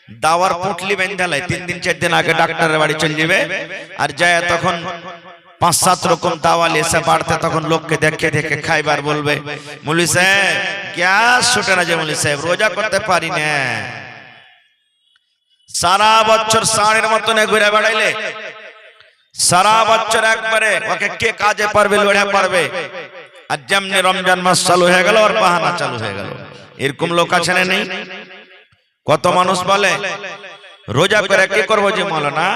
দাওয়ার পুটলি বেঁধালাই 3 দিন 4 দিন আগে ডাক্তারের বাড়ি চলে যাবে আর যায় তখন 5-7 রকম দাওয়া এসে বাড়তে তখন লোককে দেখে দেখে খাইবার বলবে মৌলভী সাহেব গ্যাস ছুটে না যে মৌলভী সাহেব রোজা করতে পারি না, সারা বছর ষাঁড়ের মতন ঘুরে বেড়াইলে সারা বছর একবারে ওকে কে কাজে পারবে লড়ে পারবে, আর যেমনি রমজান মাস চালু হয়ে গেল আর বাহানা চালু হয়ে গেল। এরকম লোক আছে না নেই? কত মানুষ বলে রোজা করে কি করবো যে মৌলানা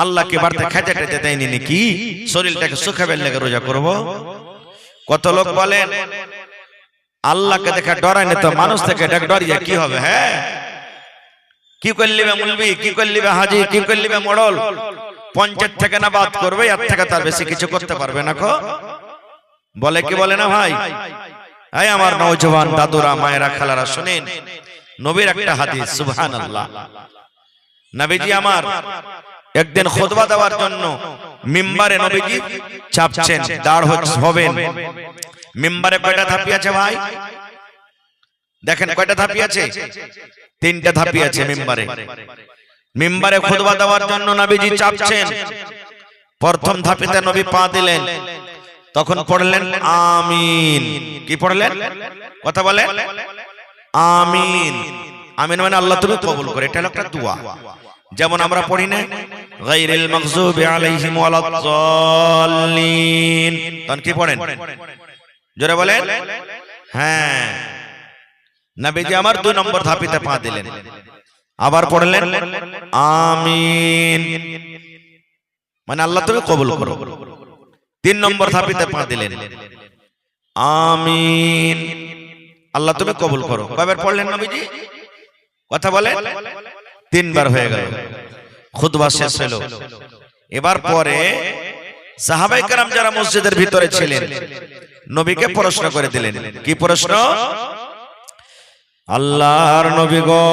আল্লাহকে বাড়তে খেতে টেতে দেয়নি নাকি, শরীরটাকে শুকাবের লেগে রোজা করব। কত লোক বলেন আল্লাহকে দেখে ডরায় না তো মানুষ থেকে ডরিয়ে কি হবে, হ্যাঁ কি করলিবে মুলবি, কি করলিবে হাজি, কি করলিবে মোড়ল, পঞ্চায়েত থেকে না বাদ করবে, এর থেকে তার বেশি কিছু করতে পারবে না। বলে কি বলে না ভাই? এই আমার নওজওয়ান দাদুরা মায়েরা খালারা শুনেন নবীর একটা হাদিস, সুবহানাল্লাহ। নবীজি আমার একদিন খুতবা দেওয়ার জন্য মিম্বারে নবীজি চাপছেন, দাঁড় হবেন। মিম্বারে কয়টা ধাপি আছে ভাই? দেখেন কয়টা ধাপি আছে? 3টা ধাপি আছে মিম্বারে। মিম্বারে খুতবা দেওয়ার জন্য নবীজি চাপছেন। প্রথম ধাপিতে নবী পা দিলেন, তখন পড়লেন আমিন। কি পড়লেন? কথা বলেন আমিন। আমিন মানে আল্লাহ তুমি কবুল করে, এটা একটা দোয়া। যেমন আমরা পড়ি না গায়রিল মাগযুবি আলাইহিম ওয়ালাদ-দাল্লিন, তখন কি পড়েন? জোরে বলেন। হ্যাঁ, নবীজি আমার 2 নম্বর ধাপিতে পা দিলেন, আবার পড়লেন আমিন মানে আল্লাহ তুমি কবুল করো। 3 নম্বর ধাপিতে পা দিলেন আমিন আল্লাহ তুমি কবুল করো। কয়বার পড়লেন নবীজি? কথা বলেন 3 বার হয়ে গেল। খুতবা শেষ হলো। এবার পরে সাহাবায়ে কেরাম যারা মসজিদের ভিতরে ছিলেন নবীকে প্রশ্ন করে দিলেন। কি প্রশ্ন? আল্লাহর নবী গো,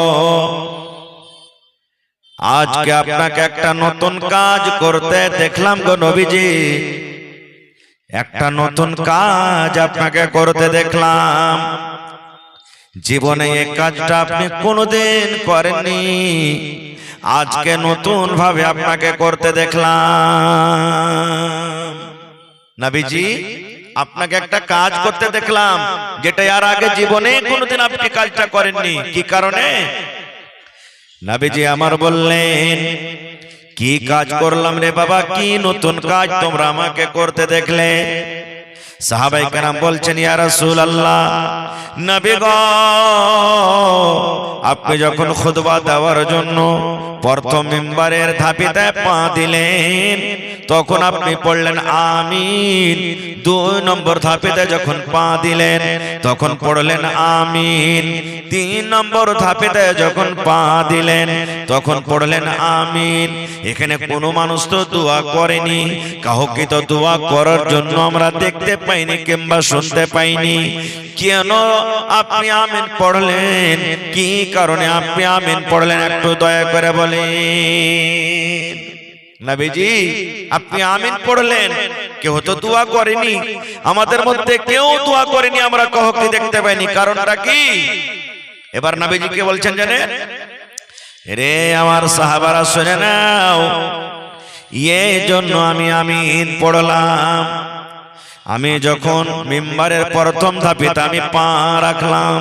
আজকে আপনাকে একটা নতুন কাজ করতে দেখলাম গো নবীজি, একটা নতুন কাজ আপনাকে করতে দেখলাম। জীবনে এই কাজটা আপনি কোনোদিন করেননি, আজকে নতুন ভাবে আপনাকে করতে দেখলাম। নবীজি আপনাকে একটা কাজ করতে দেখলাম যেটা আর আগে জীবনে কোনোদিন আপনি কাজটা করেননি। কি কারণে? নবীজি আমার বললেন কি কাজ করলাম রে বাবা, কি নতুন কাজ তোমরা আমাকে করতে দেখলে? সাহাবায়ে কেরাম বলছেন ইয়া রাসূলুল্লাহ, নবী গো আপনি যখন খুতবা দেওয়ার জন্য প্রথম মিম্বারের ধাপিতে পা দিলেন তখন আপনি পড়লেন আমিন। 2 নম্বর ধাপিতে যখন পা দিলেন তখন পড়লেন আমিন। 3 নম্বর ধাপিতে যখন পা দিলেন তখন পড়লেন আমিন। এখানে কোনো মানুষ তো দোয়া করেনি, কাউকে তো দোয়া করার জন্য আমরা দেখতে পাইনি কিংবা শুনতে পাইনি। কেন আপনি আমিন পড়লেন? কি কারণে আপনি আমিন পড়লেন একটু দয়া করে বলেন। নবীজি আপনি আমিন পড়লেন, কেউ তো দোয়া করেনি, আমাদের মধ্যে কেউ দোয়া করেনি, আমরা কাউকে দেখতে পাইনি। কারণটা কি? এবার নবীজি কে বলছেন জানেন? রে আমার সাহাবারা শুনে নাও, এই জন্য আমি আমিন পড়লাম। আমি যখন মিম্বারের প্রথম ধাপিতে আমি পা রাখলাম,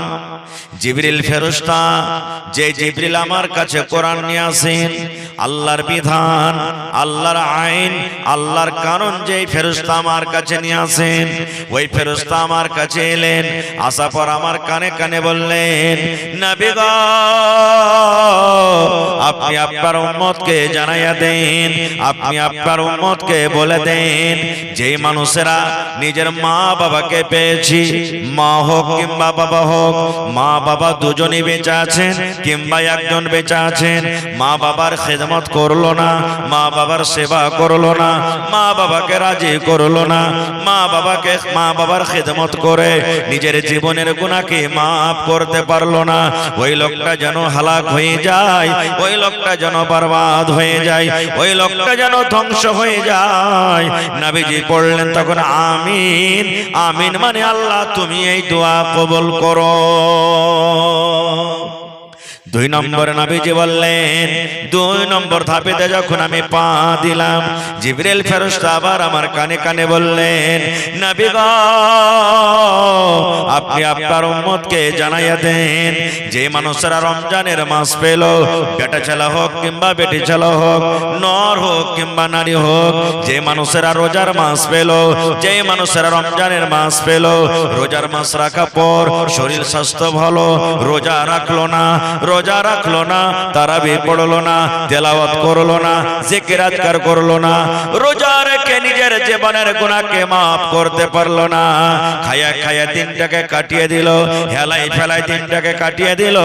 জিবরিল ফেরেশতা, যে জিবরিল আমার কাছে কোরআন নিয়ে আসেন, আল্লাহর বিধান, আল্লাহর আইন, আল্লাহর কানুন, যে ফেরেশতা আমার কাছে নিয়ে আসেন, ওই ফেরেশতা আমার কাছে এলেন। আসার পর আমার কানে কানে বললেন, নবী গো আপনি আপনার উম্মতকে জানাইয়া দেন, আপনি আপনার উম্মতকে বলে দেন, যে মানুষেরা নিজের মা বাবাকে পেয়েছি, মা হোক কিংবা বাবা হোক, মা বাবা দুজনই বেঁচে আছেন কিংবা একজন বেঁচে আছেন, মা বাবার খেদমত করলো না, মা বাবার সেবা করলো না, মা বাবাকে রাজি করলো না, মা বাবার খেদমত করে নিজের জীবনের গুনাহকে মাফ করতে পারলো না, ওই লোকটা যেন হালাক হয়ে যায়, ওই লোকটা যেন বরবাদ হয়ে যায়, ওই লোকটা যেন ধ্বংস হয়ে যায়। নবীজি পড়লেন তখন আমিন। আমিন মানে আল্লাহ তুমি এই দোয়া কবুল করো। দুই নম্বরে নবীজি বললেন, দুই নম্বর ধাপেতে যখন আমি পা দিলাম, জিবরিল ফেরেশতা আবার আমার কানে কানে বললেন, নবী গো, আপনি আপনার উম্মতকে জানাইয়া দেন, যে মানুষেরা রমজানের মাস পেল, বেটা ছেলে হোক কিংবা বেটি ছেলে হোক, নর হোক কিংবা নারী হোক, যে মানুষেরা রোজার মাস পেল, যে মানুষেরা রমজানের মাস পেল, রোজার মাস রাখা পর শরীর স্বাস্থ্য ভালো, রোজা রাখলো না, রোজা রাখলো না, তারাবি পড়লো না, তেলাওয়াত করলো না, জিকির আজকার করলো না, রোজা রেখে নিজের জীবনের গুনাহকে maaf করতে পারলো না, খায়া খায়া দিনটাকে কাটিয়ে দিল, হেলাই ফেলাই দিনটাকে কাটিয়ে দিল,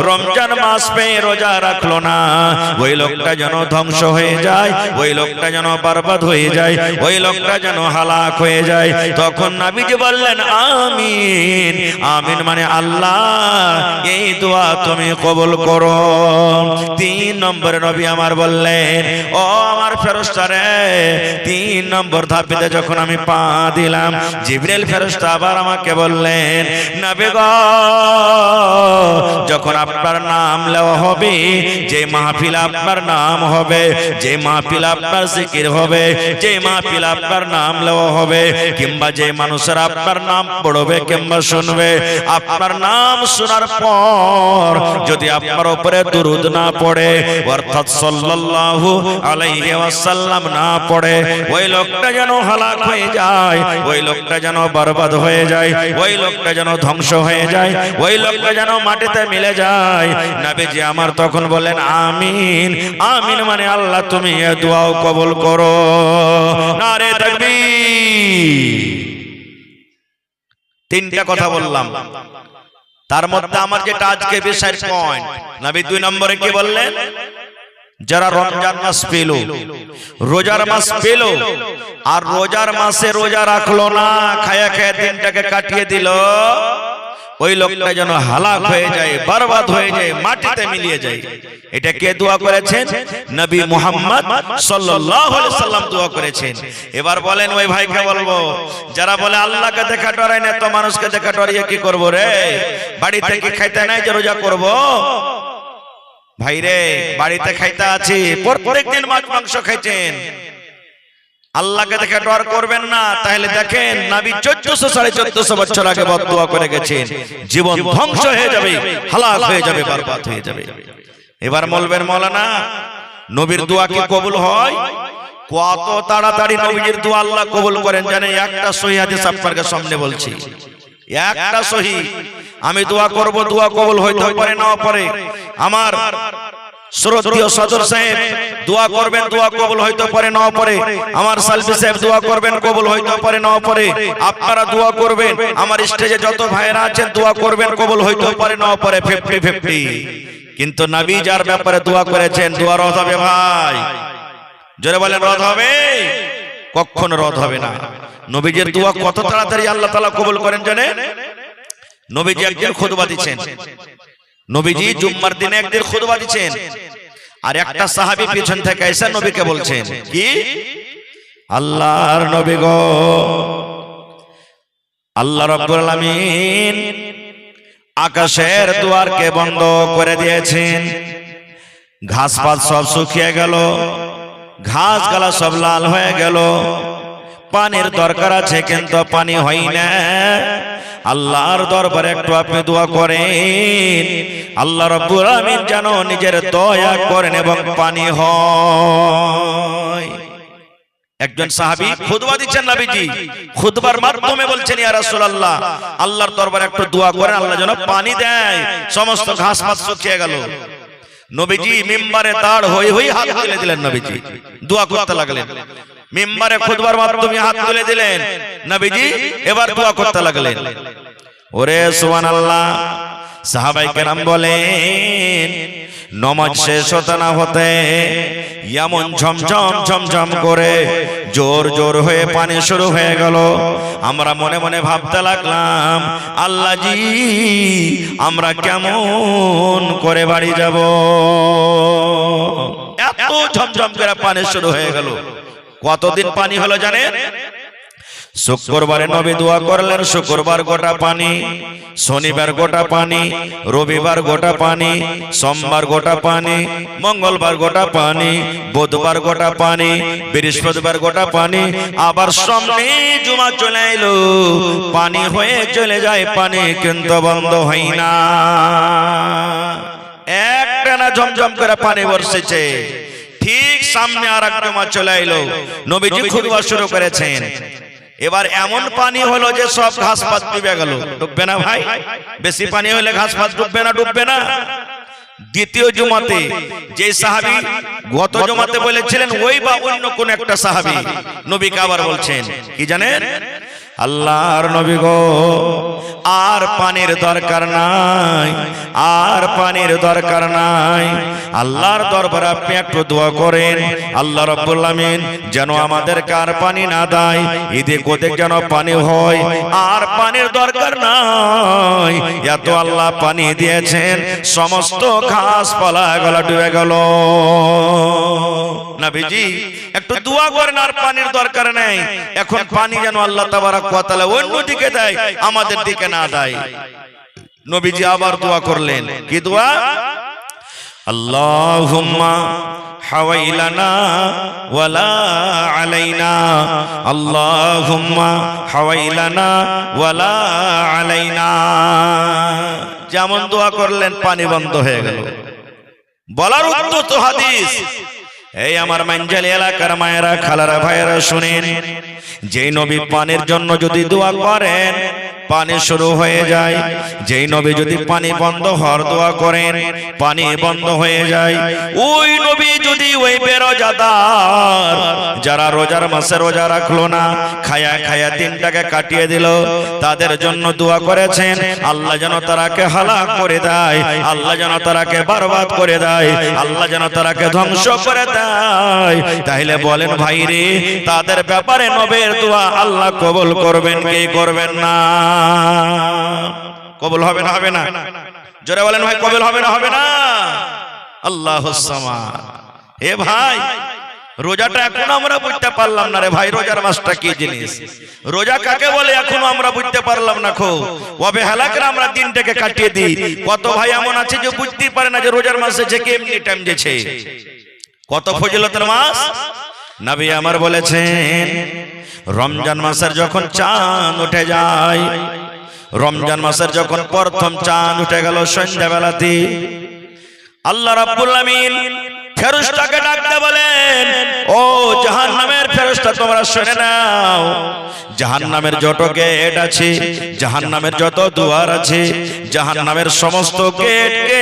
রমজান মাস পেয়ে রোজা রাখলো না, ওই লোকটা যেন ধ্বংস হয়ে যায়, ওই লোকটা যেন বরবাদ হয়ে যায়, ওই লোকটা যেন হালাক হয়ে যায়। তখন নবীজি বললেন, আমিন। আমিন মানে আল্লাহ এই দোয়া তুমি কবুল করো। তিন নম্বরে নবী আমার বললেন, ও আমার ফেরেশতা রে, তিন নম্বর ধাপেতে যখন আমি পা দিলাম, জিবরিল ফেরেশতা আবার আমাকে বললেন, নবী গো, যখন আপনার নাম নেওয়া হবে, যে মাহফিল আপনার নাম হবে, যে মাহফিল আপনার জিকির হবে, যে মাহফিল আপনার নাম নেওয়া হবে, কিংবা যে মানুষেরা আপনার নাম পড়বে কিংবা শুনবে, আপনার নাম শোনার পর যদি আপনার উপরে দুরূদ না পড়ে, অর্থাৎ সাল্লাল্লাহু আলাইহি ওয়াসাল্লাম না পড়ে, ওই লোকটা যেন হালাক হয়ে যায়, ওই লোকটা যেন বরবাদ হয়ে যায়, ওই লোকটা যেন ধ্বংস হয়ে যায়, ওই লোকটা যেন মাটিতে মিলে যায়। নবীজি আমার তখন বলেন, আমিন। আমিন মানে আল্লাহ তুমি এই দোয়াও কবুল করো। নারে তাকবীর। তিনটা কথা বললাম, তার মধ্যে আমার যেটা আজকে বিষয়ের পয়েন্ট, নবী দুই নম্বরে কি বললেন, যারা রমজান মাস পেল, রোজার মাস পেল, আর রোজার মাসে রোজা রাখলো না, খায়া খায়া দিনটাকে কাটিয়ে দিল, ওই লোকটা যেন হালাক হয়ে যায়, বরবাদ হয়ে যায়, মাটিতে মিলিয়ে যায়। এটা কে দোয়া করেছেন? নবী মুহাম্মদ সাল্লাল্লাহু আলাইহি সাল্লাম দোয়া করেছেন। এবার বলেন ওই ভাইকে বলবো, যারা বলে আল্লাহকে দেখা ডরাই না, তো মানুষকে দেখা ডরিয়ে কি করব রে? বাড়িতে কি খাইতে নাই যে রোজা করব? ভাই রে, বাড়িতে খাইতে আছি, প্রত্যেকদিন মাছ মাংস খাইছেন, আল্লাহকে দেখে ডর করবেন না। তাহলে দেখেন, নবী 1400-1450 বছর আগে বদদুয়া করে গেছেন, জীবন ধ্বংস হয়ে যাবে, হালাক হয়ে যাবে, বরবাদ হয়ে যাবে। এবার বলবেন, মাওলানা নবীর দোয়া কি কবুল হয়? কত তাড়াতাড়ি নবীর দোয়া আল্লাহ কবুল করেন জানেন? একটা সহিহ হাদিস আপনাদের সামনে বলছি, একটা সহিহ। আমি দোয়া করব, দোয়া কবুল হইতে পারে না পারে। আমার শ্রদ্ধেয় সদর সাহেব দোয়া করবেন, দোয়া কবুল হইতে পারে না পারে। আমার সালফি সাহেব দোয়া করবেন, কবুল হইতে পারে না পারে। আপনারা দোয়া করবেন, আমার স্টেজে যত ভাইরা আছেন দোয়া করবেন, কবুল হইতে পারে না পারে, 50-50। কিন্তু নবী যার ব্যাপারে দোয়া করেছেন, দোয়া রদ হবে ভাই। জোরে বলেন, রদ হবে? কখনো রদ হবে না। নবীজির দোয়া কত তাড়াতাড়ি আল্লাহ তাআলা কবুল করেন জানেন? নবীজি একদিন খুতবা দিচ্ছেন, নবীজি জুম্মার দিনে একদিন খুতবা দিচ্ছেন, আর একটা সাহাবী পিছন থেকে এসে নবীকে বলছেন, কি আল্লাহর নবী গো, আল্লাহ রাব্বুল আলামিন আকাশের দুয়ারকে বন্ধ করে দিয়েছেন, ঘাসপাত সব শুকিয়ে গেল, ঘাস গালা সব লাল হয়ে গেল, পানির দরকার আছে কিন্তু পানি হয় না। আল্লাহর দরবারে একটু আপনি দোয়া করেন, আল্লাহ রাব্বুল আমিন যেন নিজের দয়া করেন এবং পানি হয়। একজন সাহাবী খুতবা দিচ্ছেন, নবীজি খুতবার মাধ্যমে বলছেন, ইয়া রাসূলুল্লাহ আল্লাহর দরবারে একটু দোয়া করেন, আল্লাহ যেন পানি দেয়, সমস্ত ঘাস পাত শুকিয়ে গেল। নবীজি মিম্বারে দাঁড় হয়ে হয়ে হাত তুলে দিলেন, নবীজি দোয়া করতে লাগলেন। মিম্বারে খুতবার মাধ্যমে হাত তুলে দিলেন, নবীজি এবার দোয়া করতে লাগলেন। ওরে সুবহানাল্লাহ, সাহাবায়ে কেরাম বলেন, নামাজ শেষ হতে না হতে এমন ঝমঝম ঝমঝম করে জোর জোর হয়ে পানি শুরু হয়ে গেল। আমরা মনে মনে ভাবতে লাগলাম, আল্লাহ জি আমরা কেমন করে বাড়ি যাব? এত ঝমঝম করে পানি শুরু হয়ে গেল। কতদিন পানি হলো জানেন? শুক্রবারে নবী দোয়া করলেন, শুক্রবার গোটা পানি, শনিবার গোটা পানি, রবিবার গোটা পানি, সোমবার গোটা পানি, মঙ্গলবার গোটা পানি, বুধবার গোটা পানি, বৃহস্পতিবার গোটা পানি, আবার সামনে জুমা চলে এলো, পানি হয়ে চলে যায়, পানি কিন্তু বন্ধ হয় না। একটানা ঝমঝম করে পানি বর্ষেছে। ঠিক সামনে আর এক জুমা চলে এলো, নবীজি খুতবা শুরু করেছেন। এবার এমন পানি হলো যে সব ঘাস পাত ডুবে গেল। ডুববে না ভাই? বেশি পানি হলে ঘাস পাত ডুববে না? ডুববে না। দ্বিতীয় জুমাতে যে সাহাবী গত জুমাতে বলেছিলেন, ওই বা অন্য কোন একটা সাহাবী নবীকে আবার বলছেন কি জানেন? আল্লাহর নবী গো, আর পানির দরকার নাই, আর পানির দরকার নাই। আল্লাহর দরবারে আপনি একটু দোয়া করেন, আল্লাহ রাব্বুল আমিন যেন আমাদেরকে আর পানি না দেয়, এদিক ওদিক যেন পানি হয়, আর পানির দরকার নাই। এত আল্লাহ পানি দিয়েছেন, সমস্ত ঘাস পালা গলা ডুবে গেল। নবীজি একটু দোয়া করেন, আর পানির দরকার নেই, এখন পানি যেন আল্লাহ তাবারক ওয়া তাআলা অন্য দিকে দেয়, আমাদের দিকে না দেয়। নবীজি আবার দোয়া করলেন, কি দোয়া? আল্লাহুম্মা হাওয়াইলানা ওয়ালা আলাইনা, আল্লাহুম্মা হাওয়াইলানা ওয়ালা আলাইনা। যেমন দোয়া করলেন, পানি বন্ধ হয়ে গেল। বলার উত্তর তো হাদিস। এই আমার মানজালি এলাকার মায়েরা, খালারা, ভাইয়েরা শুনেন, যেই নবী পানির জন্য যদি দোয়া করেন, পানি শুরু হয়ে যায়। যেই নবী যদি পানি বন্ধ হওয়ার দোয়া করেন, পানি বন্ধ হয়ে যায়। ওই নবী যদি ওই বেরোজাদার যারা রোজার মাসে রোজা রাখলো না, খায়া খায়া দিনটাকে কাটিয়ে দিল, তাদের জন্য দোয়া করেছেন, আল্লাহ যেন তারাকে হালাক করে দেয়, আল্লাহ যেন তারাকে বরবাদ করে দেয়, আল্লাহ যেন তারাকে ধ্বংস করে দেয়। তাহলে বলেন ভাই রে, তাদের ব্যাপারে নবীর দোয়া আল্লাহ কবুল করবেন কি করবেন না? কবুল হবে না? হবে না? জোরে বলেন ভাই, কবুল হবে না? হবে না? আল্লাহুস সামাদ। এ ভাই, রোজাটা এখনো আমরা বুঝতে পারলাম না রে ভাই, রোজার মাসটা কি জিনিস, রোজা কাকে বলে এখনো আমরা বুঝতে পারলাম না। খো ওবে হালাকরা আমরা দিনটাকে কাটিয়ে দিই। কত ভাই এমন আছে যে বুঝতেই পারে না যে রোজার মাসে যে কেমনি টাইম দিয়েছে। কত ফজিলতের মাস। নবী আমার বলেছেন, রমজান মাসের যখন চাঁদ উঠে যায়, রমজান মাসের যখন প্রথম চাঁদ উঠে গেল সন্ধ্যাবেলাতে, আল্লাহ রাব্বুল আমিন ফেরেশতাকে ডাকতে বলেন, ও জাহান্নামের ফেরেশতা তোমরা শুনে নাও, জাহান্নামের যত গেট আছে, জাহান্নামের যত দুয়ার আছে, জাহান্নামের সমস্ত গেটকে,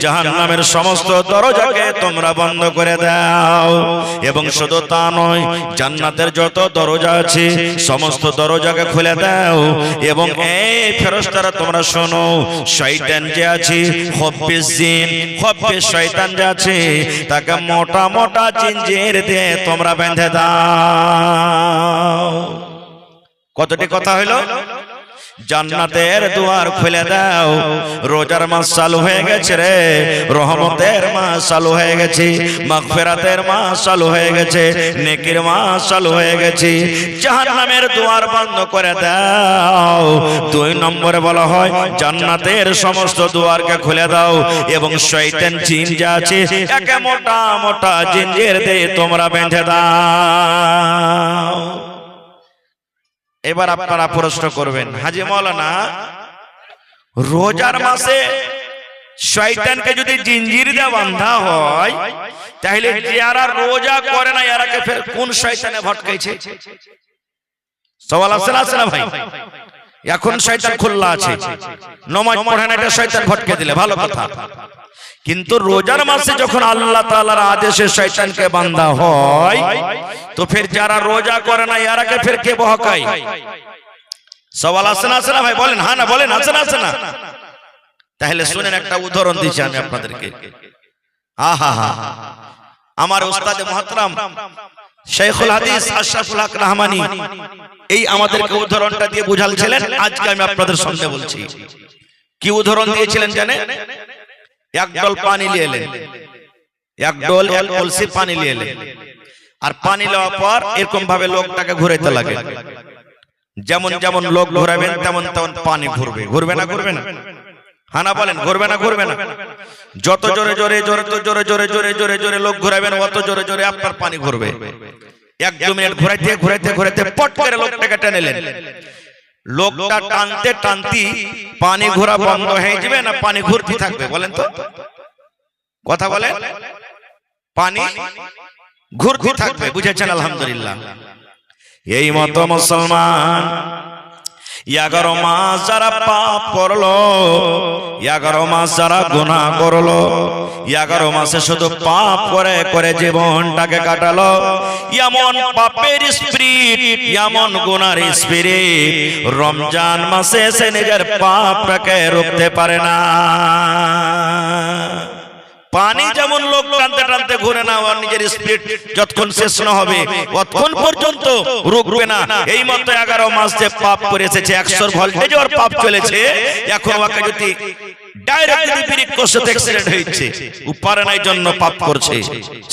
জাহান্নামের সমস্ত দরজাকে তোমরা বন্ধ করে দাও। এবং শুধু তা নয়, জান্নাতের যত দরজা আছে সমস্ত দরজাকে খুলে দাও। এবং এই ফেরেশতারা তোমরা শোনো, শয়তান যে আছে, হব্বিস জিন, হব্বিস শয়তান যে আছে, তাকে মোটা মোটা জিঞ্জির দিয়ে তোমরা বেঁধে দাও। কতটি কথা হইল? জান্নাতের দুয়ার খুলে দাও। রোজার মাস চালু হয়ে গেছে রে, রহমতের মাস চালু হয়ে গেছে, মাগফিরাতের মাস চালু হয়ে গেছে, নেকির মাস চালু হয়ে গেছে। জাহান্নামের দুয়ার বন্ধ করে দাও। 2 নম্বরে বলা হয়, জান্নাতের সমস্ত দুয়ারকে খুলে দাও এবং শয়তান জিন যা আছে একে মোটা মোটা জিঞ্জির দিয়ে তোমরা বেঁধে দাও। এবার আপনারা প্রশ্ন করবেন, হাজী মাওলানা, রোজার মাসে শয়তানকে যদি জিঞ্জির দিয়ে বাঁধা হয়, তাহলে যারা রোজা করে না এরাকে ফের কোন শয়তানে ভটকাইছে? সওয়াল আছে না ভাই? এখন শয়তান খোলা আছে, নামাজ পড়ে না, এটা শয়তান ভটকে দিলে ভালো কথা। কিন্তু রোজার মাসে যখন আল্লাহ তাআলার আদেশে শয়তানকে বাঁধা হয়, তো ফের যারা রোজা করে না এরাকে ফের কে বহকায়? সওয়াল আছে না ভাই? বলেন হ্যাঁ না বলেন, আছে না? তাহলে শুনেন, একটা উদাহরণ দিচ্ছি আমি আপনাদেরকে। আহা হা, আমার উস্তাদ মুহতারাম শাইখুল হাদিস আশরাফুল হক রহমানী এই আমাদেরকে উদাহরণটা দিয়ে বুঝালছিলেন। আজকে আমি আপনাদের সামনে বলছি। কি উদাহরণ দিয়েছিলেন জানেন? এক ডল পানি নিয়ে এলেন, এক ডল এক কলসি পানি নিয়ে এলেন, আর পানি নেওয়ার পর এরকম ভাবে লোকটাকে ঘুরাইতে লাগে। যেমন যেমন লোক ঘোরাবেন তেমন তেমন পানি ঘুরবে। ঘুরবে না ঘুরবে না? হানা বলেন ঘুরবে না ঘুরবে না? যত জোরে জোরে জোরে জোরে জোরে জোরে জোরে জোরে লোক ঘোরাবেন অত জোরে জোরে আপনার পানি ঘুরবে। 1-2 মিনিট ঘুরাইতে ঘুরাইতে ঘুরাইতে পট করে লোকটাকে টেনেলেন। লোকটা টানতে টানতে পানি ঘোরা বন্ধ হয়ে যাবে না পানি ঘুরতে থাকবে? বলেন তো, কথা বলেন। পানি ঘুরতে থাকবে। বুঝেছেন? আলহামদুলিল্লাহ। এই মতো মুসলমান 11 মাস যারা পাপ করলো, 11 মাস যারা গুনাহ করলো, 11 মাসে শুধু পাপ করে করে জীবনটাকে কাটালো, এমন পাপের স্পিরিট, এমন গুনার স্পিরিট রমজান মাসে এসে নিজের পাপটাকে রুখতে পারে না। পানি যেমন লোক টানতে টানতে ঘুরে না, আর নিজের স্পিরিট যতক্ষণ শেষ না হবে ততক্ষণ পর্যন্ত রুকবে না। এই মতো 11 মাস যে পাপ করে এসেছে, 100 ভোল্টেজে ওর পাপ চলেছে, এখন ওকে যদি ডাইরেক্ট যদি ব্রেক করছে তো অ্যাক্সিডেন্ট হচ্ছে, উপারে নাই জন্য পাপ করছে।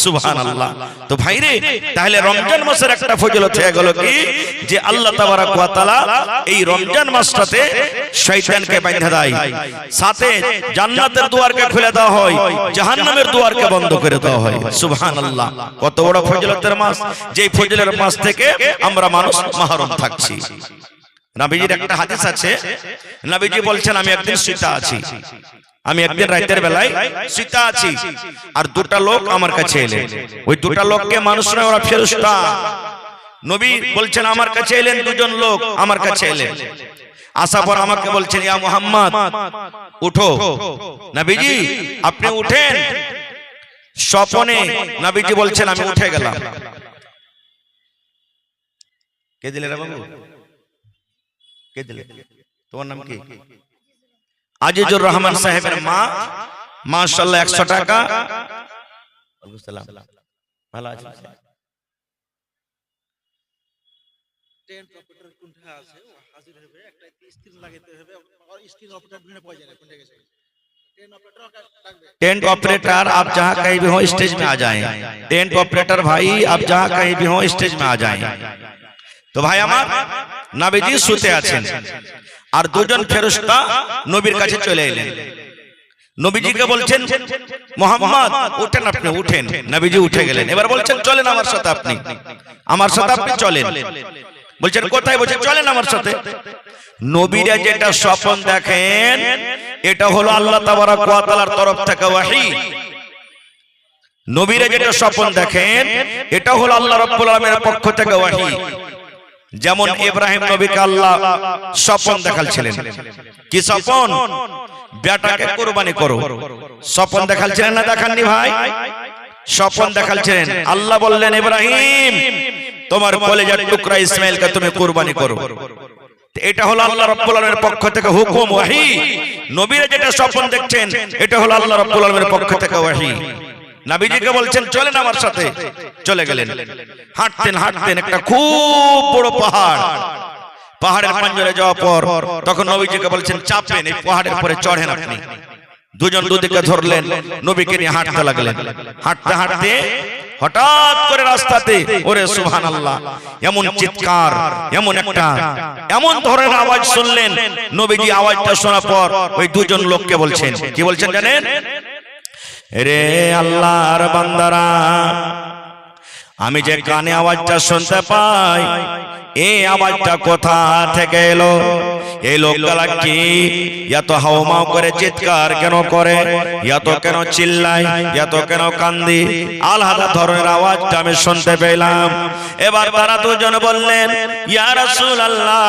সুবহানাল্লাহ। তো ভাইরে, তাহলে রমজান মাসের একটা ফজিলত হয়ে গেল কি, যে আল্লাহ তাবারক ওয়া তাআলা এই রমজান মাসটাতে শয়তানকে বাঁধা দেয়, সাথে জান্নাতের দুয়ারকে খুলে দেওয়া হয়, জাহান্নামের দুয়ারকে বন্ধ করে দেওয়া হয়। সুবহানাল্লাহ। কত বড় ফজিলতের মাস, যেই ফজিলতের মাস থেকে আমরা মানুষ মাহরুম থাকছি। নবীজির একটা হাদিস আছে, নবীজি বলছেন আমি একদিন শুতে আছি, আমি একদিন রাতের বেলায় শুতে আছি, আর 2টা লোক আমার কাছে এলেন। ওই 2টা লোককে মানুষ নয়, ওরা ফেরেশতা। নবী বলছেন আমার কাছে এলেন 2জন লোক, আমার কাছে এলেন, আসার পর আমাকে বলছেন ইয়া মুহাম্মদ উঠো। নবীজি আপনি উঠেন। স্বপ্নে নবীজি বলছেন আমি উঠে গেলাম। কে দিলে রে বাবু? কে দিলে? তোমার নাম কি? আজিজুর রহমান সাহেবের মা, মাশাআল্লাহ 100 টাকা। ওয়ালাইকুম সালাম। ভালো আছেন? ট্রেন অপারেটর কোনটা আছে ও হাজির হবে, একটা স্ক্রিন লাগাইতে হবে, আর স্ক্রিন অপারেটর বিনা পয়সা নেই। কোনটা গেছে? टेंट ऑपरेटर आप जहाँ कहीं भी हो स्टेज में आ जाएं। टेंट ऑपरेटर भाई आप जहाँ कहीं भी हो स्टेज में आ जाएं। तो भाई আমার নবীজি শুতে আছেন, আর 2জন ফেরেশতা নবীর কাছে চলে এলেন। নবীজিকে বলছেন মুহাম্মদ উঠেন, আপনি উঠেন। নবীজি উঠে গেলেন। এবার বলছেন চলেন আমার সাথে, আপনি আমার সাথে আপনি চলেন। বলছেন কোথায়? বলছেন চলেন আমার সাথে। নবীরা যেটা স্বপ্ন দেখেন এটা হলো আল্লাহ তাবারক ওয়া তাআলার তরফ থেকে ওহী। নবীরা যেটা স্বপ্ন দেখেন এটা হলো আল্লাহ রাব্বুল আলামিনের পক্ষ থেকে ওহী। যেমন ইব্রাহিম নবীকে আল্লাহ স্বপ্ন দেখালছিলেন। কি স্বপ্ন? বেটাকে কুরবানি করো। স্বপ্ন দেখালছিলেন না দেখাননি ভাই? স্বপ্ন দেখালছিলেন। আল্লাহ বললেন ইব্রাহিম তোমার কলেজার টুকরা ইসমাইলকে তুমি কুরবানি করো। এটা হলো আল্লাহ রাব্বুল আলামিনের পক্ষ থেকে হুকুম, ওহী। নবীরা যেটা স্বপ্ন দেখছেন এটা হলো আল্লাহ রাব্বুল আলামিনের পক্ষ থেকে ওহী। নবীজিকে বলছেন চলেন আমার সাথে। চলে গেলেন। হাঁটতেন হাঁটতেন একটা খুব বড় পাহাড়, পাহাড়ের পাঞ্জরে যাওয়ার পর তখন নবীজিকে বলছেন চাপেন, এই পাহাড়ের পরে চড়েন আপনি। 2জন দুদিকে ধরলেন, নবীকে নিয়ে হাঁটতে লাগলেন। হাঁটতে হাঁটতে হঠাৎ করে রাস্তাতে ওরে সুবহানাল্লাহ এমন চিৎকার, এমন ধরনের আওয়াজ শুনলেন। নবীজি আওয়াজটা শোনার পর ওই 2জন লোককে বলছেন, কি বলছেন জানেন? রে আল্লাহর বান্দারা, আমি যে কানে আওয়াজটা শুনতে পাই এই আওয়াজটা কোথা থেকে এলো? এই লোকগুলা কি এত হাওমাও করে চিৎকার কেন করে, এত কেন চিল্লায়, এত কেন কান্দি? আলাদা ধরনের আওয়াজটা আমি শুনতে পেলাম। এবার তারা 2জন বললেন ইয়া রাসূলুল্লাহ,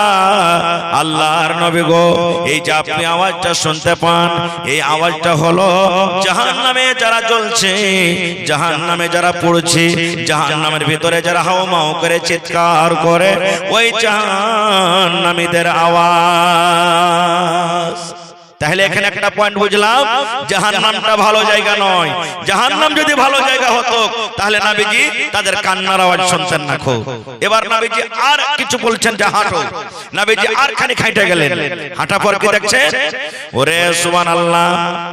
আল্লাহর নবী গো, এই যে আপনি আওয়াজটা শুনতে পান এই আওয়াজটা হলো জাহান্নামে যারা জ্বলছে, জাহান্নামে যারা পড়ছে, জাহান্নামের ভিতরে যারা হাওমাও করে চিৎকার করে ওই জাহান্নামীদের আওয়াজ। তাহলে এখানে একটা পয়েন্ট বুঝলাম, জাহান্নামটা ভালো জায়গা নয়। জাহান্নাম যদি ভালো জায়গা হতো তাহলে নবীজি তাদের কান্নার আওয়াজ শুনতেন না। এবার নবীজি আর কিছু বলছেন যে হাঁটো। নবীজি আর খানিক হাঁটে গেলেন। হাঁটা পর কি দেখছেন? ওরে সুবহানাল্লাহ,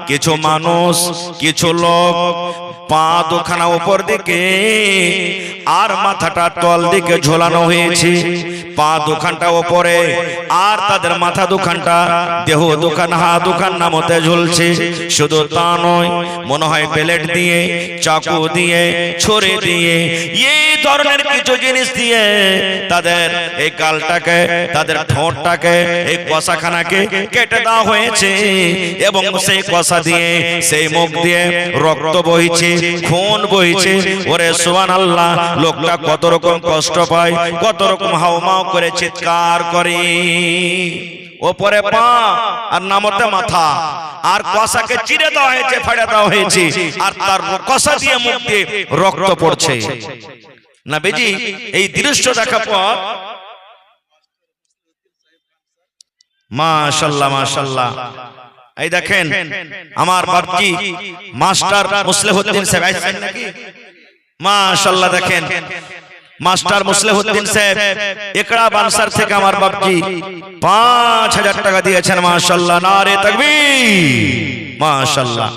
কিছু মানুষ, কিছু লোক পা দুখানা উপর দিকে আর মাথাটা তল দিকে ঝোলানো হয়েছে। পা দুখানটা উপরে আর তাদের মাথা দুখানটা দেহ দুখান হাত দুখান নামতে ঝুলছে। শুধু তা নয়, মনে হয় প্লেট দিয়ে, চাকু দিয়ে, ছুরি দিয়ে, এই ধরনের কিছু জিনিস দিয়ে তাদের এই গালটাকে, তাদের ঠোঁটটাকে, এই কষাখানাকে কেটে দেওয়া হয়েছে। এবং সেই কষা দিয়ে, সেই মুখ দিয়ে রক্ত বইছে, খুন বইছে। ওরে সুবহানাল্লাহ, লোকটা কত রকম কষ্ট পায়, কত রকম হাউমাউ করে চিৎকার করে। ওপরে পা আর নামতে মাথা, আর কষাকে চিড়ে দেওয়া হয়েছে, ফাড়ে দেওয়া হয়েছে, আর তার কষা দিয়ে মুখ দিয়ে রক্ত পড়ছে। নবীজি এই দৃশ্য দেখার পর মাশাআল্লাহ মাশাআল্লাহ, এই দেখেন আমার বাপজি মাস্টার মুসলিহুদ্দিন সাহেব আইছেন নাকি? মাশাআল্লাহ, দেখেন মাস্টার মুসলিহুদ্দিন সাহেব একড়া বানসার থেকে আমার বাপজি 5000 টাকা দিয়েছেন। মাশাআল্লাহ, নারে তাকবীর। মাশাআল্লাহ,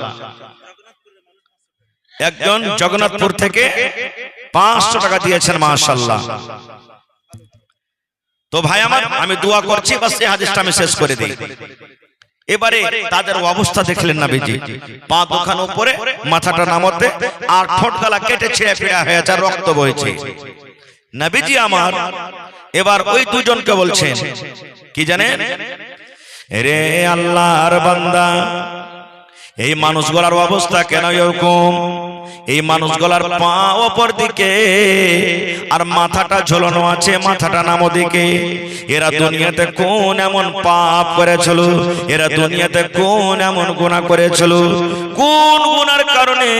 একজন জগন্নাথপুর থেকে 500 টাকা দিয়েছেন। মাশাআল্লাহ। তো ভাই আমার, আমি দোয়া করছি, বাস এই হাদিসটা আমি শেষ করে দিই। এবারে তাদের অবস্থা দেখলেন নবীজি, পা দুখান উপরে, মাথাটা নামতে, আর ঠোঁট গলা কেটে ছিঁড়ে ফিরা হয়েছে, রক্ত বইছে। নবীজি আমার এবার ওই দুজনকে বলছেন কি জানেন? রে আল্লাহর বান্দা, এই মানুষগুলার অবস্থা কেন এরকম? এই মানুষগুলার পা উপর দিকে আর মাথাটা ঝোলানো আছে, মাথাটা নামো দিকে। এরা দুনিয়াতে কোন এমন পাপ করেছিল? এরা দুনিয়াতে কোন এমন গুনাহ করেছিল? কোন গুনার কারণে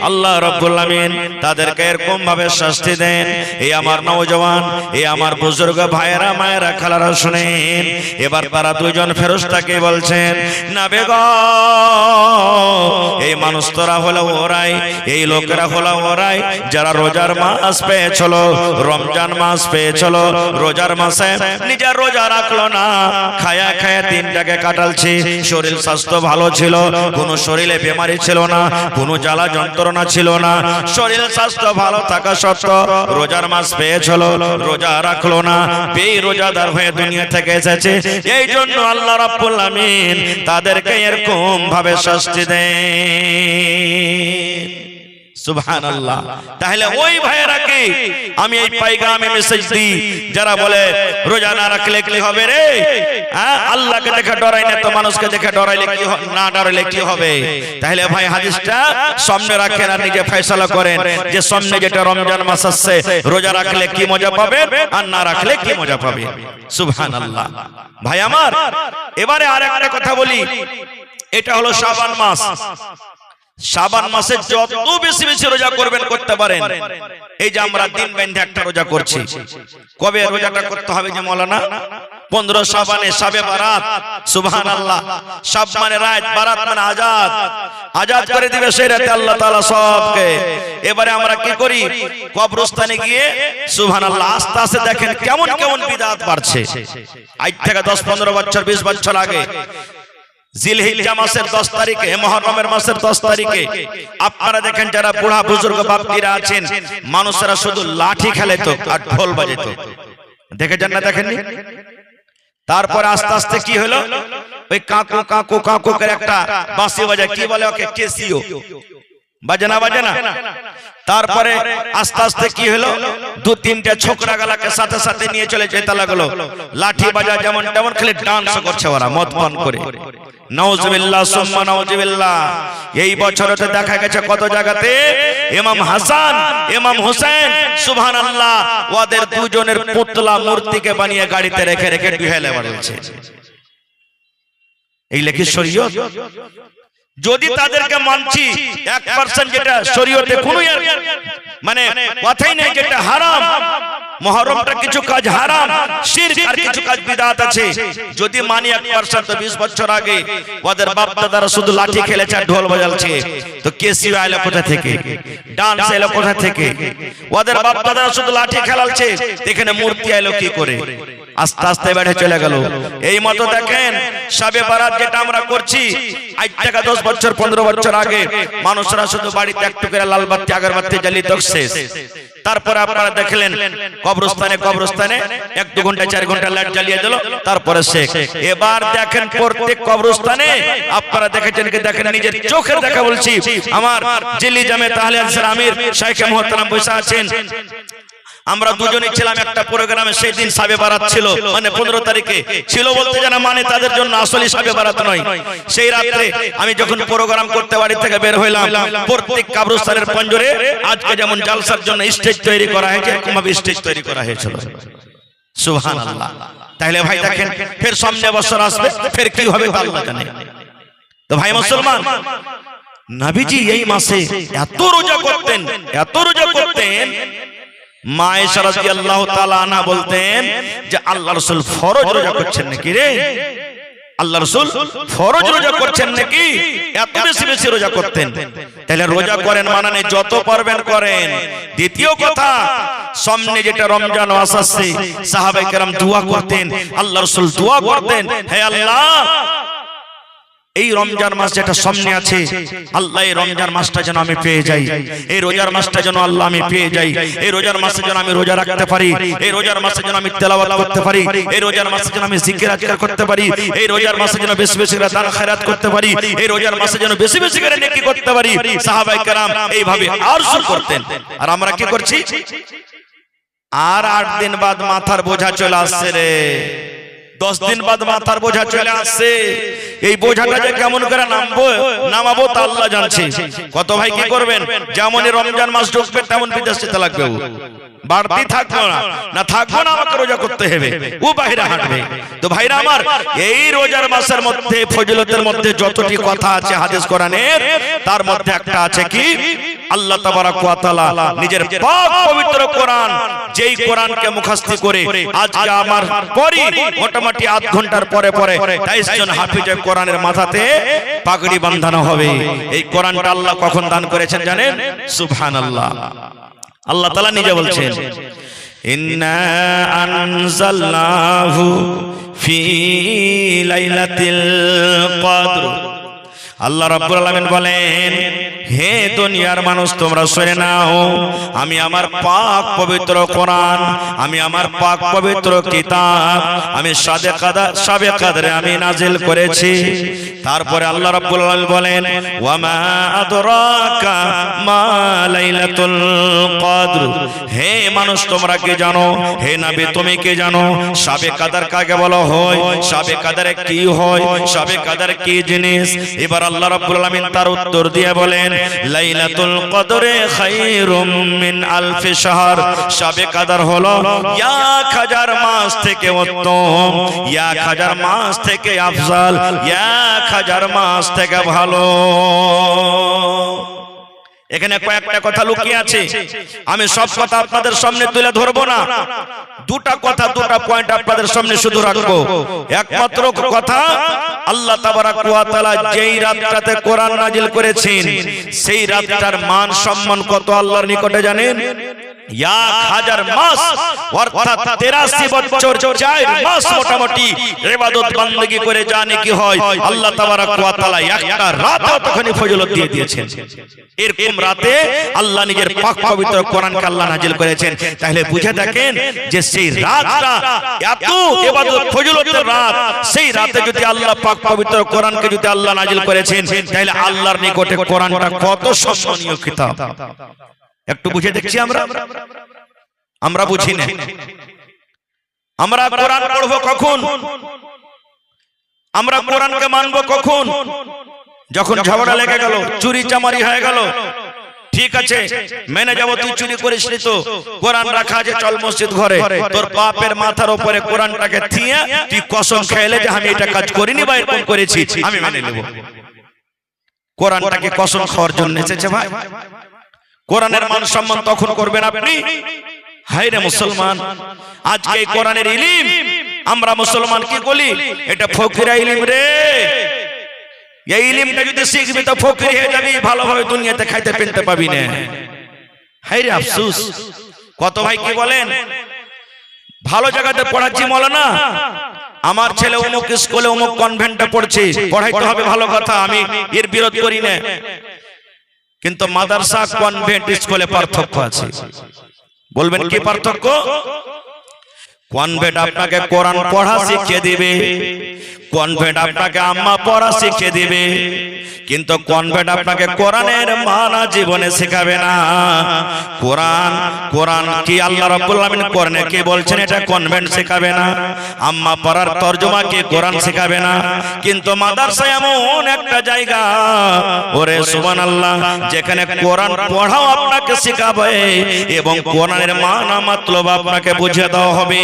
আল্লাহ রাব্বুল আমিন তাদেরকে এরকম ভাবে শাস্তি দেন? এই আমার নওজওয়ান, এই আমার বুজুর্গ ভাইয়েরা, মায়েরা, খালারা শুনেন। এবার তারা দুইজন ফেরেশতাকে বলছেন, না বেগম, এই মানুষ তোরা হলো ওরাই, এই লোকেরা হলো ওরাই যারা রোজার মাস পেয়েছিল, রমজান মাস পেয়েছিল। রোজার মাসে নিজের রোজা রাখলো না, খায়া খায়া দিনটাকে কাটালছে। শরীর স্বাস্থ্য ভালো ছিল, কোনো শরীরে বেমারি ছিল না, কোনো জ্বালা যন্ত্রণা ছিল না। শরীর স্বাস্থ্য ভালো থাকা সত্ত্বেও রোজার মাস পেয়েছিল, রোজা রাখলো না, বেরোজাদার হয়ে দুনিয়া থেকে এসেছে। এই জন্য আল্লাহ রাব্বুল আমিন তাদেরকে এরকম ভাবে শাস্তি দেন। সুবহানাল্লাহ। তাহলে ওই ভাইয়েরাকে আমি এই পাইগামে মেসেজ দিই, যারা বলে রোজা না রাখলে কি হবে রে? হ্যাঁ, আল্লাহকে দেখে ডরাই না তো মানুষকে দেখে ডরাইলে কি হবে? না ডরাইলে কি হবে? তাহলে ভাই হাদিসটা সামনে রাখেন আর নিজে ফয়সালা করেন যে সামনে যেটা রমজান মাস আসছে, রোজা রাখলে কি মজা পাবে আর না রাখলে কি মজা পাবে। সুবহানাল্লাহ। ভাই আমার, এবারে আরেকটা কথা বলি, এটা হলো শাবান মাস। শাবান মাসে যত বেশি বেশি রোজা করবেন, করতে পারেন। এই যে আমরা দিন বেঁধে একটা রোজা করছি, কবে রোজাটা করতে হবে যে মৌলানা? 15 শাবানে, শাবে বারাত। সুবহানাল্লাহ। শাব মানে রাত, বারাত মানে আজাদ। আজাদ করে দিবে সেই রাতে আল্লাহ তাআলা সবকে। এবারে আমরা কি করি? কবরস্থানে গিয়ে সুবহানাল্লাহ আস্তে আস্তে দেখেন কেমন কেমন বিদআত বাড়ছে। আজ থেকে 10-15 বছর, 20 বছর আগে জিলহিজ্জা মাসের 10 তারিখে, মুহররমের মাসের 10 তারিখে আপনারা দেখেন যারা বুড়া বুজুর্গ বাপজিরা আছেন, মানুষেরা শুধু লাঠি খেলেতো আর ঢোল বাজাতো। দেখেছেন না? দেখেননি? তারপরে আস্তে আস্তে কি হলো? ওই কাকু কাকু কাকু করে একটা বাঁশি বাজায়, কি বলে ওকে? কেসিও। বাজে না? বাজে না? তারপরে আস্তে আস্তে কি হলো? 2-3টা ছোকরা গালাকে সাথে সাথে নিয়ে চলে যেতে লাগলো। লাঠি বাজা যেমন তেমন খেলে ডান্স করছে ওরা মদ পান করে। নাউজুবিল্লাহ সুম্মা নাউজুবিল্লাহ। এই বছরতে দেখা গেছে কত জায়গাতে ইমাম হাসান, ইমাম হোসেন, সুবহানাল্লাহ, ওদের দুজনের পুতলা মূর্তিকে বানিয়ে গাড়িতে রেখে রেখে ঢুহেলে বেড়াচ্ছে। এই লেখি শরীয়ত? যদি তাদেরকে মানছি 1% যেটা শরীয়তে কোনো মানে কথাই নেই, যেটা হারাম, মুহররমটা কিছু কাজ হারাম, শিরক আর কিছু কাজ বিদআত আছে। যদি মানি 1% তো 20 বছর আগে ওদের বাপ দাদারা শুধু লাঠি খেলেছে আর ঢোল বাজালছে, তো কেসিও আইলো কোথা থেকে, ডান্স এলো কোথা থেকে? ওদের বাপ দাদারা শুধু লাঠি খেলালছে, এখানে মূর্তি আইলো কি করে? আস্তে আস্তে বেড়ে চলে গেল। এই মতো দেখেন শবে বারাত যেটা আমরা করছি, আজ থেকে 10 বছর 15 বছর আগে মানুষরা শুধু বাড়িতে একটু করে লাল বাতি আগরবাতি জ্বালিয়ে তো শেষ। তারপরে আপনারা দেখলেন কবরস্থানে 1-2 ঘন্টা 4 ঘন্টা লাইট জ্বালিয়ে দিল, তারপরে শেষ। এবার দেখেন প্রত্যেক কবরস্থানে আপনারা দেখেছেন কি দেখেন, নিজের চোখের দেখা বলছি, আমার জিল্লি জামে তাহলে আমির শাইখ মুহতারাম বসে আছেন। আমরা দুজনেই ছিলাম একটা প্রোগ্রামে, সেই দিন শবে বারাত ছিল, মানে 15 তারিখে ছিল বলতে জানা মানে তাদের জন্য আসলে শবে বারাত নয়। সেই রাতে আমি যখন প্রোগ্রাম করতে বাড়ি থেকে বের হইলাম, প্রত্যেক কবরস্থানের পঞ্জরে আজকে যেমন জালসার জন্য স্টেজ তৈরি করা হয়েছে, এরকম ভাবে স্টেজ তৈরি করা হয়েছিল। সুবহানাল্লাহ। তাহলে ভাই দেখেন ফের সামনে বছর আসবে, ফের কি হবে তা আল্লাহ জানে। তো ভাই মুসলমান, নবীজি এই মাসে এত রোজা করতেন, এত রোজা করতেন, মা আয়েশা রাদিয়াল্লাহু তাআলা আনহা বলতেন যে আল্লাহ রাসূল ফরজ রোজা করছেন নাকি রে, আল্লাহ রাসূল ফরজ রোজা করছেন নাকি, এত বেশি বেশি রোজা করতেন। তাহলে রোজা করেন মানে যত পারবেন করেন। দ্বিতীয় কথা, সামনে যেটা রমজান মাস আসছে, সাহাবায়ে কেরাম দোয়া করতেন, আল্লাহ রাসূল দোয়া করতেন, হে আল্লাহ এই রমজান মাস যেটা সামনে আছে, আল্লাহ এই রমজান মাসটা যেন আমি পেয়ে যাই, এই রোজার মাসটা যেন আল্লাহ আমি পেয়ে যাই, এই রোজার মাসে যেন আমি রোজা রাখতে পারি, এই রোজার মাসে যেন আমি তেলাওয়াত করতে পারি, এই রোজার মাসে যেন আমি জিকির আজকার করতে পারি, এই রোজার মাসে যেন বেশি বেশি করে দান খয়রাত করতে পারি, এই রোজার মাসে যেন বেশি বেশি করে নেকি করতে পারি। সাহাবায়ে কেরাম এইভাবে আরজু করতেন। আর আমরা কি করছি? আর 8 দিন বাদ মাথার বোঝা চলে আসছে রে, 10 দিন বাদ মাথার বোঝা চলে আসছে। এই বোঝাটা যে কেমন করে নামাবো তা আল্লাহ জানছে। কত ভাই কি করবেন, যেমনই রমজান মাস ঢুকবে তেমন বিদেশ যেতে লাগবে, বাড়তি থাকবো না থাকবো না, আমাকে রোজা করতে হবে, ও বাইরে হাঁটবে। তো ভাইরা আমার, এই রোজার মাসের মধ্যে ফজিলতের মধ্যে যতটি কথা আছে হাদিস কোরআনের, তার মধ্যে একটা আছে কি, আল্লাহ তাবারাক ওয়া তাআলা নিজের পাক পবিত্র কোরআন, যেই কোরআনকে মুখস্থ করে আজকে আমার পরি মোটামুটি আধ ঘন্টার পরে 23 জন হাফিজে কোরআনের মাথাতে পাগড়ি বাঁধানো হবে। এই কোরআনটা আল্লাহ কখন দান করেছেন জানেন? সুবহানাল্লাহ। আল্লাহ তাআলা নিজে বলছেন, ইন্না আনজালনাহু ফি লাইলাতিল কদর। আল্লাহ রাব্বুল আলামিন বলেন, হে দুনিয়ার মানুষ তোমরা শুনে নাও, আমি আমার পাক পবিত্র কোরআন, আমি আমার পাক পবিত্র কিতাব আমি শবে কদরে আমি নাজিল করেছি। তারপরে আল্লাহ রাব্বুল আলামিন বলেন, ওয়া মা আদরাকা মা লাইলাতুল কদর। হে মানুষ তোমরা কি জানো, হে নবী তুমি কি জানো, শবে কদর কাকে বলা হয়, শবে কদরে কি হয়, শবে কদর কি জিনিস? এবার আল্লাহ রাব্বুল আলামিন তার উত্তর দিয়ে বলেন, লাইলাতুল কদরে খায়রুম মিন আলফি শাহর। শবে কদর হলো 1000 মাস থেকে উত্তম, 1000 মাস থেকে আফজাল, 1000 মাস থেকে ভালো। এখানে কয়েকটা কথা লুকিয়ে আছে, আমি সব কথা আপনাদের সামনে তুলে ধরবো না। দুটা পয়েন্ট আপনাদের সামনে শুধু রাখবো। একমাত্র কথা, আল্লাহ তাবারাক ওয়া তাআলা যেই রাতটাতে কোরআন নাজিল করেছেন, সেই রাতটার মান সম্মান কত আল্লাহর নিকটে জানেন? 1000 মাস, অর্থাৎ 83 বছর 4 মাস মোটামুটি ইবাদত বাندگی করে জানে কি হয়, আল্লাহ তাবারাক ওয়া তাআলা একটা রাতে তখনই ফজিলত দিয়ে দিয়েছেন। এরকম রাতে আল্লাহ নিজের পাক পবিত্র কোরআনকে আল্লাহ নাজিল করেছেন। তাহলে বুঝে দেখেন যে সেই রাতটা এত ইবাদত ফজিলতের রাত, সেই রাতে যদি আল্লাহ পাক পবিত্র কোরআনকে যদি আল্লাহ নাজিল করেছেন, তাহলে আল্লাহর নিকটে কোরআনটা কত সম্মানীয় কিতাব। একটু বুঝে দেখছি আমরা বুঝি না। আমরা কোরআন পড়বো কখন, আমরা কোরআনকে মানবো কখন? যখন ঝগড়া লেগে গেল, চুরি চামারি হয়ে গেল, ঠিক আছে মেনে যাবো, তুই চুরি করিস নি তো, কোরআন রাখা আছে, চল মসজিদ ঘরে, তোর বাপের মাথার উপরে কোরআনটাকে থিয়ে তুই কসম খেলে যে আমি এটা কাজ করিনি বা এরকম করেছি, আমি মেনে নেব। কোরআনটাকে কসম খাওয়ার জন্য এসেছে ভাই। কোরআনের মান সম্মান তখন করবেন আপনি হায় রে মুসলমান, আজকে এই কোরআনের ইলম আমরা মুসলমান কি বলি? এটা ফকিরা ইলম রে। এই ইলমটা যদি শিখবি তো ফকির হয়ে যাবি, ভালোভাবে দুনিয়াতে খাইতে পেতে পাবি না। হায় রে আফসোস, কত ভাই কি বলেন, ভালো জায়গাতে পড়াচ্ছি মৌলানা, আমার ছেলে অমুক স্কুলে অমুক কনভেন্টে পড়ছে, পড়াইতে হবে, ভালো কথা, আমি এর বিরোধ করি না, কিন্তু মাদ্রাসা কনভেন্ট স্কুলে পার্থক্য আছে। বলবেন কি পার্থক্য? কনভেন্ট আপনাকে কোরআন পড়া শিখিয়ে দিবে, কনভেন্ট আপনাকে আম্মা পড়া শিখিয়ে দিবে, কিন্তু কনভেন্ট আপনাকে কোরআনের মানা জীবনে শেখাবে না। কোরআন কোরআন কি আল্লাহ রাব্বুল আলামিন কোরআনে কি বলছেন এটা কনভেন্ট শেখাবে না, আম্মা পড়ার তরজমা কি কোরআন শেখাবে না। কিন্তু মাদ্রাসা এমন একটা জায়গা, ওরে সুবহানাল্লাহ, যেখানে কোরআন পড়াও আপনাকে শেখাবে এবং কোরআনের মানা মতলব আপনাকে বুঝিয়ে দেওয়া হবে।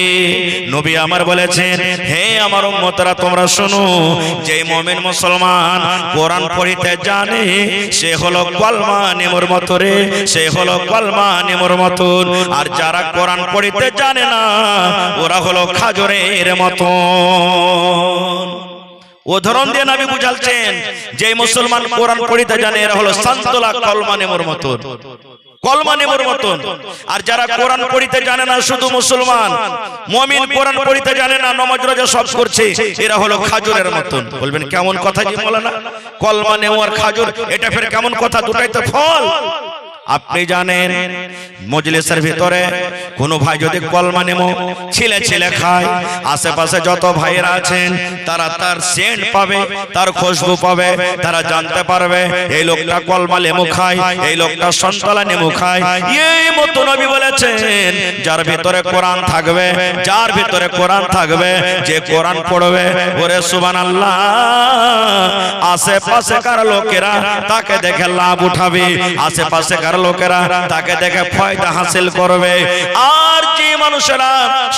নবী আমার বলেছেন, হে আমার উম্মতরা তোমরা শোনো, যে মুমিন মুসলমান কোরআন পড়িতে জানে সে হলো কলমা নেমুর মতো রে, সে হলো কলমা নেমুর মতো। আর যারা কোরআন পড়িতে জানে না ওরা হলো খাজরের মতো। উদাহরণ দিয়ে নবী বুঝাচ্ছেন, যে মুসলমান কোরআন পড়িতে জানে এরা হলো সান্তলা কলমা নেমুর মতো, কলমা নেমুর মতন। আর যারা কোরআন পড়িতে জানে না, শুধু মুসলমান মুমিন কোরআন পড়িতে জানে না, নামাজ রোজা সব করছে, এরা হলো খাজুরের মতন। বলবেন কেমন কথা জি মাওলানা, কলমা নেমু আর খাজুর এটা ফের কেমন কথা? দুটাই তো ফল। আপনি জানেন মজলিসের ভিতরে কোনো ভাই যদি কলমা নেমু ছিলে ছিলে খায়, আশেপাশে যত ভাইরা আছেন তারা তার সেন্ট পাবে, তার খুশবু পাবে, তারা জানতে পারবে এই লোকটা কলমা লেমু খায়, এই লোকটা সন্তলা নেমু খায়। এই মতো নবী বলেছেন, যার ভিতরে কোরআন থাকবে, যার ভিতরে কোরআন থাকবে, যে কোরআন পড়বে, ওরে সুবহানাল্লাহ, আশেপাশে কার লোকেরা তাকে দেখে লাভ উঠাবে, আশেপাশে কার লোকেরা তাকে দেখে ফায়দা হাসিল করবে। আর যে মানুষেরা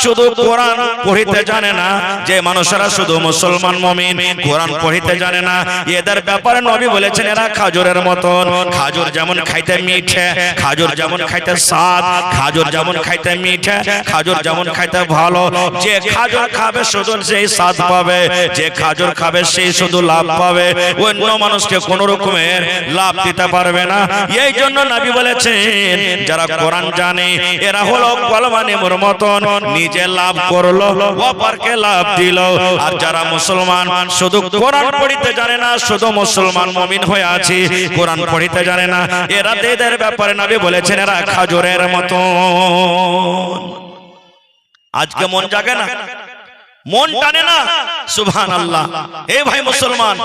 শুধু কোরআন পড়িতে জানে না, যে মানুষেরা শুধু মুসলমান মুমিন কোরআন পড়িতে জানে না, এদের ব্যাপারে নবী বলেছেন এরা খাজুরের মতন। খাজুর যেমন খাইতে মিঠে, খাজুর যেমন খাইতে স্বাদ, খাজুর যেমন খাইতে মিঠে, খাজুর যেমন খাইতে ভালো, যে খাজুর খাবে শুধু সেই স্বাদ পাবে, যে খাজুর খাবে সেই শুধু লাভ পাবে, অন্য মানুষকে কোন রকমের লাভ দিতে পারবে না। এই জন্য নবী বলেছেন, যারা কোরআন জানে এরা হলো কলমা নেমুর মতন, নিজে লাভ করলো অপরকে লাভ দিল। আর যারা মুসলমান শুধু কোরআন পড়িতে জানে না, শুধু মুসলমান মুমিন হয়ে আছে, কোরআন পড়িতে জানে না, এরা এদের ব্যাপারে নবী বলেছেন এরা খাজুরের মতন। আজকে মন জাগে না, মন টানে না, সুবহানাল্লাহ। এই ভাই মুসলমান,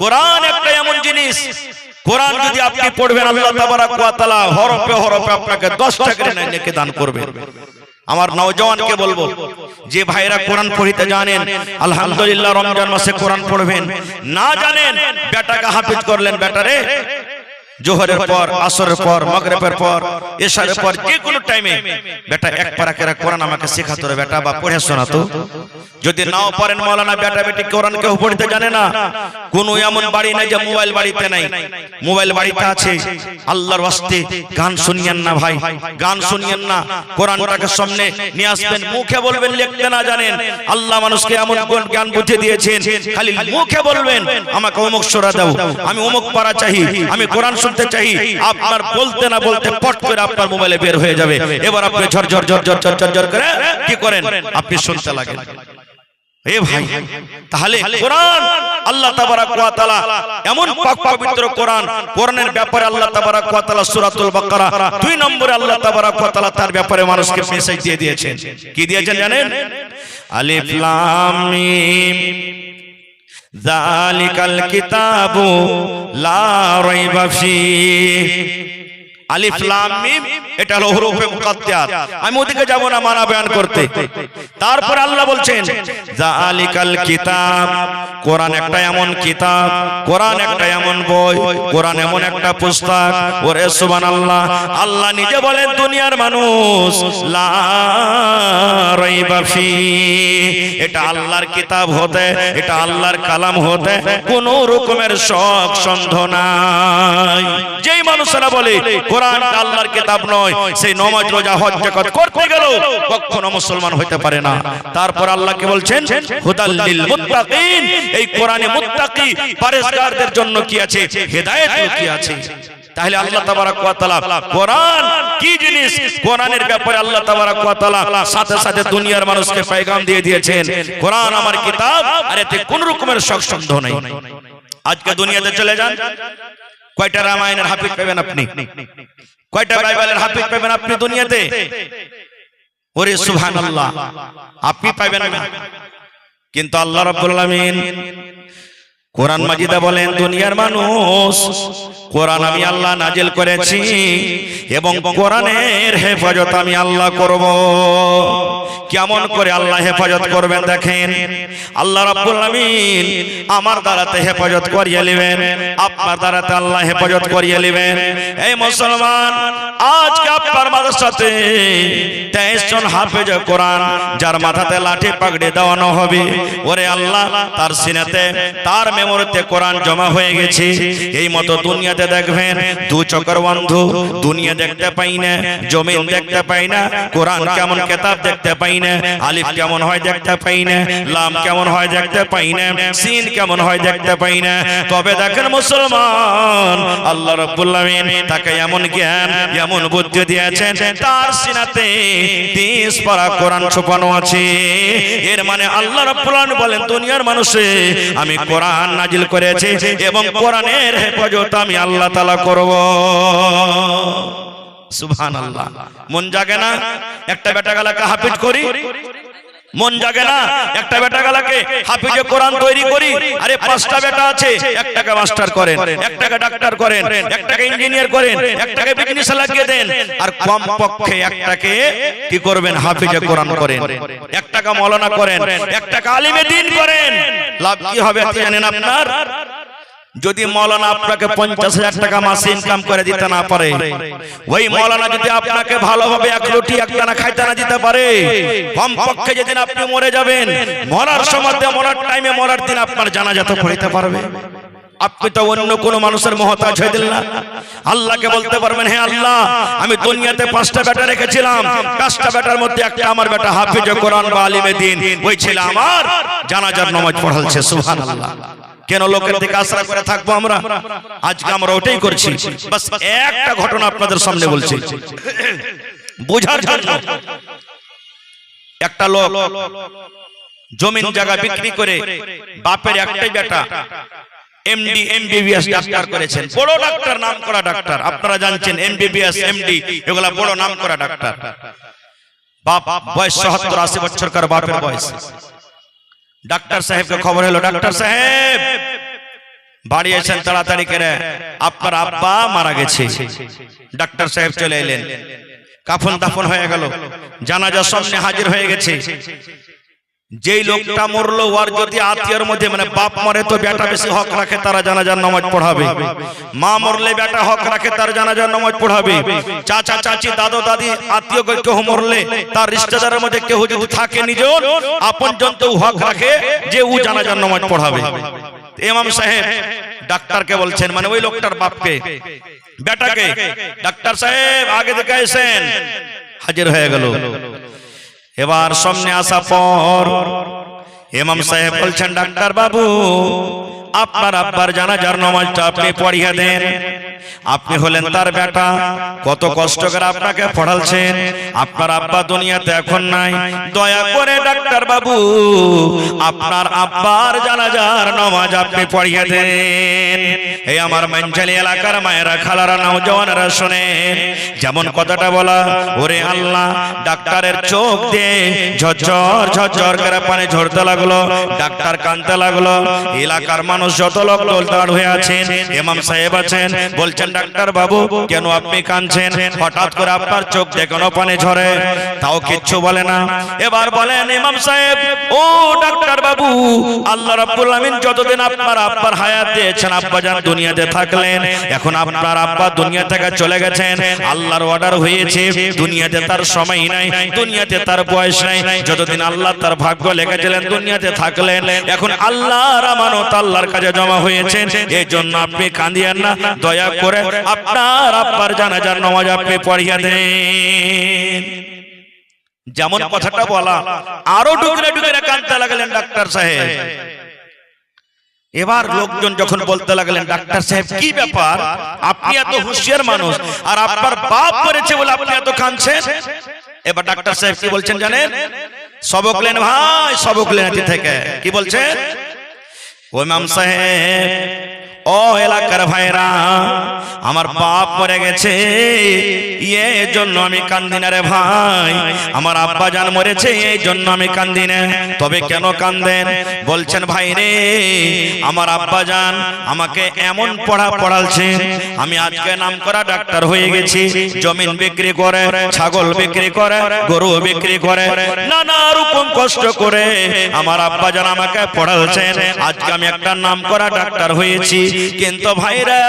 কোরআন একটা এমন জিনিস, কোরআন যদি আপনি পড়বেন আল্লাহ তাবারাক ওয়া তাআলা হরফে হরফে আপনাকে 10 টাকা নেকি দান করবেন। আমার নওজওয়ানকে বলবো, যে ভাইরা কোরআন পড়িতে জানেন আলহামদুলিল্লাহ রমজান মাসে কোরআন পড়বেন, না জানেন বেটাকে হাফেজ করলেন, বেটারে জোহরের পর, আসরের পর, মাগরিবের পর, ইশারের পর, যে কোনো টাইমে বেটা এক পারা করে কোরআন আমাকে শেখাতে হবে বেটা, বা পড়ে শোনাতো। যদি নাও পারেন মাওলানা, বেটা বেটি কোরআন কেউ পড়তে জানে না, কোন এমন বাড়ি নাই যে মোবাইল বাড়িতে নাই, মোবাইল বাড়িতে আছে। আল্লাহর ওয়াস্তে গান শুনিয়েন না ভাই, গান শুনিয়েন না, কোরআনটাকে সামনে নিয়ে আসবেন, মুখে বলবেন, লিখতে না জানেন। আল্লাহ মানুষকে এমন জ্ঞান বুদ্ধি দিয়েছেন, খালি মুখে বলবেন আমাকে অমুক সূরা দাও, আমি অমুক পারা চাই, আমি কোরআন শুনতে চাই, আপনার বলতে না বলতে পট করে আপনার মোবাইলে বের হয়ে যাবে। এবার আপনি ঝর ঝর ঝর ঝর ঝর ঝর করে কি করেন, আপনি শুনতে লাগেন। এ ভাই, তাহলে কোরআন আল্লাহ তাবারাক ওয়া তাআলা এমন পাক পবিত্র কোরআন, কোরআনের ব্যাপারে আল্লাহ তাবারাক ওয়া তাআলা সূরাতুল বাকারা 2 নম্বরে আল্লাহ তাবারাক ওয়া তাআলা তার ব্যাপারে মানুষকে মেসেজ দিয়ে দিয়েছেন। কি দিয়েছেন জানেন? আলিফ লাম মিম যালিকাল কিতাবু লা রাইবা ফীহি। আলিফ লাম মিম এটা হলো হুরুফে মুকাত্তাত, আমি ওদিকে যাব না মানা বয়ান করতে। তারপর আল্লাহ বলছেন যালিকাল কিতাব, কোরআন একটা এমন কিতাব, কোরআন একটা এমন বই, কোরআন এমন একটা পুস্তক, ওরে সুবহানাল্লাহ, আল্লাহ নিজে বলেন দুনিয়ার মানুষ লা রাইবা ফীহি, এটা আল্লাহর কিতাব হতে, এটা আল্লাহর কালাম হতে কোন রকমের শক সন্দেহ নাই। যেই মানুষরা বলে কোরআন কোরআনটা আল্লাহর কিতাব নয়, সেই নামাজ রোজা হজ যাকাত করতে গেল কখনো মুসলমান হতে পারে না। তারপর আল্লাহ কি বলছেন, হুদাল লিল মুত্তাকিন, এই কোরআনে মুত্তাকি পরহেজগারদের জন্য কি আছে, হেদায়েত কি আছে। তাহলে আল্লাহ তাবারক ওয়া তাআলা কোরআন কি জিনিস, কোরআনের ব্যাপারে আল্লাহ তাবারক ওয়া তাআলা সাথে সাথে দুনিয়ার মানুষকে পয়গাম দিয়ে দিয়েছেন, কোরআন আমার কিতাব, আর এতে কোন রকমের শক সন্দেহ নাই। আজকে দুনিয়াতে চলে যান, কয়টা রামায়ণের হাফিজ পাবেন আপনি, কয়টা বাইবেলের হাফিজ পাবেন আপনি দুনিয়াতে? ওরে সুবহানাল্লাহ, আপনি পাবেন না। কিন্তু আল্লাহ রাব্বুল আলামিন কোরআন মাজিদে বলেন, দুনিয়ার মানুষ কোরআন আমি আল্লাহ নাজিল করেছি এবং কোরআনের হেফাজত আমি আল্লাহ করব। কেমন করে আল্লাহ হেফাজত করবেন দেখেন, আল্লাহ রাব্বুল আলামিন আমার দ্বারাতে হেফাজত করিয়ে নেবেন, আপনার দ্বারাতে আল্লাহ হেফাজত করিয়ে নেবেন। এই মুসলমান, আজকে আপনার মাদ্রাসাতে 23 জন হাফেজ কোরআন, যার মাথাতে লাঠি পাগড়ি দেওয়ানো হবে, ওরে আল্লাহ তার সিনাতে তার মেমোরিতে কোরআন জমা হয়ে গেছে। এই মতো দুনিয়াতে দেখবেন দু চোখের বন্ধু, দুনিয়া দেখতে পাই না, জমিন দেখতে পাই না, কোরআন কেমন কিতাব দেখতে পাই না, আলিফ কেমন হয় দেখতে পাই না, লাম কেমন হয় দেখতে পাই না, সিন কেমন হয় দেখতে পাই না। তবে দেখেন মুসলমান, আল্লাহ রাব্বুল আলামিন তাকে এমন জ্ঞান, এমন বুদ্ধি দিয়েছেন, তার সিনাতে 30 পারা কোরআন ছুপানো আছে। এর মানে আল্লাহ রাব্বুল আলামিন বলেন, দুনিয়ার মানুষে আমি কোরআন নাজিল করেছি এবং কোরআনের হেফাজত আমি আল্লাহ তাআলা করব। সুবহানাল্লাহ। মন জাগে না একটা বেটা গালাকে হাফিজ করি? মন জাগে না একটা বেটা গালাকে হাফিজে কোরআন তৈরি করি? আরে 5টা বেটা আছে, একটাকে মাস্টার করেন, একটাকে ডাক্তার করেন, একটাকে ইঞ্জিনিয়ার করেন, একটাকে বিজনেসে লাগিয়ে দেন, আর কম পক্ষে একটাকে কি করবেন, হাফিজে কোরআন করেন, একটাকে মাওলানা করেন, একটাকে আলিমে দ্বীন করেন। লাভ কি হবে আপনি জানেন? আপনার যদি মাওলানা আপনাকে 50,000 টাকা মাসে ইনকাম করে দিতে না পারে, ওই মাওলানা যদি আপনাকে ভালোভাবে এক রুটি একটানা খাইতে না দিতে পারে, কমপক্ষে যেদিন আপনি মরে যাবেন, মরার সময়, মরার টাইমে, মরার দিন আপনার জানাজা তো পড়তে পারবে। আপনি তো অন্য কোন মানুষের মহতাজ হয়ে দিলেন না। আল্লাহকে বলতে পারবেন, হে আল্লাহ, আমি দুনিয়াতে 5টা বেটা রেখেছিলাম, 5টা বেটার মধ্যে একটা আমার বেটা হাফিজ কোরআন বা আলিমে দ্বীন, ওই ছেলে আমার জানাজার নামাজ পড়ালছে। সুবহানাল্লাহ। কেন লোকের দিকে আশা করে থাকবো আমরা? আজকে আমরা ওটাই করছি। বাস একটা ঘটনা আপনাদের সামনে বলছি বোঝার জন্য। একটা লোক জমিন জায়গা বিক্রি করে বাপের একটাই বেটা এমডি এমবিবিএস ডাক্তার করেছেন, বড় ডাক্তার, নাম করা ডাক্তার। আপনারা জানছেন এমবিবিএস এমডি এগুলা বড় নাম করা ডাক্তার। বাপ বয়স 70-80 বছরকার বাপের বয়স। ডাক্তার সাহেবকে খবর হলো, ডাক্তার সাহেব বাড়ি এসেন তাড়াতাড়ি করে, আপনার আব্বা মারা গেছে। ডাক্তার সাহেব চলে এলেন, কাফন দাফন হয়ে গেল, জানাজার সামনে হাজির হয়ে গেছে। যেই লোকটা মরলো, ওর যদি আত্মীয়র মধ্যে, মানে বাপ মরে তো বেটা বেশি হক রাখে, তারা জানাজার নামাজ পড়াবে। মা মরলে বেটা হক রাখে, তার জানাজার নামাজ পড়াবে। চাচা চাচি দাদু দাদি আত্মীয় কেউ মরলে, তার রিশতেদারের মধ্যে কেউ যদি থাকে নিজের আপনজন, তো হক রাখে যে ও জানাজার নামাজ পড়াবে। ইমাম সাহেব ডাক্তারকে বলছেন, মানে ওই লোকটার বাপকে, বেটাকে, ডাক্তার সাহেব আগে থেকে এসেন। হাজির হয়ে গেল। এবার সামনে আসা পর ইমাম সাহেব বলছেন, ডাক্তার বাবু, আপনার আব্বার জানাজার নামাজটা আপনি পড়িয়ে দেন। আপনি হলেন তার বেটা, কত কষ্ট করে আপনাকে পড়ালছেন, আপনার আব্বা দুনিয়াতে এখন নাই, দয়া করে ডাক্তার বাবু আপনার আব্বার জানাজার নামাজ আপনি পড়িয়ে দেন। এই আমার মানজালি এলাকার মায়েরা, খালারা, নওজওয়ানেরা শুনেন, যেমন কথাটা বলা, ওরে আল্লাহ, ডাক্তারের চোখ দিয়ে ঝরঝর ঝরঝর করে পানি ঝরতে লাগলো, ডাক্তার কাঁদতে লাগলো। এলাকার মানুষ যত লোক দোলদার হয়ে আছেন, ইমাম সাহেব আছেন, বলছেন, ডাক্তার বাবু কেন আপনি কাঁদছেন? হঠাৎ করে আপনার চোখ দিয়ে কেন পানি ঝরে? তাও কিচ্ছু বলে না। এবার বলেন ইমাম সাহেব, ও ডাক্তার বাবু, আল্লাহ রাব্বুল আলামিন যতদিন আপনার আব্বার হায়াত দিয়েছেন, আব্বাজান দুনিয়াতে থাকলেন, এখন আপনার আব্বা দুনিয়া থেকে চলে গেছেন, আল্লাহর অর্ডার হয়েছে, দুনিয়াতে তার সময় নাই, দুনিয়াতে তার বয়স নাই, যতদিন আল্লাহ তার ভাগ্য লেখেছিলেন দুনিয়াতে থাকলেন, এখন আল্লাহর আমানত আল্লাহর কাছে জমা হয়েছে। এই জন্য আপনি কাঁদিয়েন না, দয়া করে আপনার আব্বার জানাজার নামাজ আপনি পড়িয়ে দেন। যেমন কথাটা বলা, আরো ডুগরে ডুগরে কাঁদতে লাগলেন ডাক্তার সাহেব। এবার লোকজন যখন বলতে লাগলেন, ডাক্তার সাহেব কি ব্যাপার, আপনি এত হুঁশিয়ার মানুষ আর আপনার বাপ করেছে বলে আপনি এত কাঁদছেন। এবার ডাক্তার সাহেব কি বলছেন জানেন? সবক লেন ভাই, সবক লেন থেকে। কি বলছেন? ও ইমাম সাহেব, ও এলাকার ভাইরা, আমার বাপ মরে গেছে, এই জন্য আমি কান্দি না রে ভাই। আমার আব্বা জান মরেছে, এই জন্য আমি কান্দি না। তবে কেন কান্দেন? বলছেন ভাই রে, আমার আব্বা জান আমাকে এমন পড়ালছে, আমি আজকে নাম করা ডাক্তার হয়ে গেছি। জমিন বিক্রি করে, ছাগল বিক্রি করে, গরু বিক্রি করে, নানা রকম কষ্ট করে আমার আব্বা জান আমাকে পড়ালছেন। আজকে আমি একটা নাম করা ডাক্তার হয়েছি। কিন্তু ভাইরা,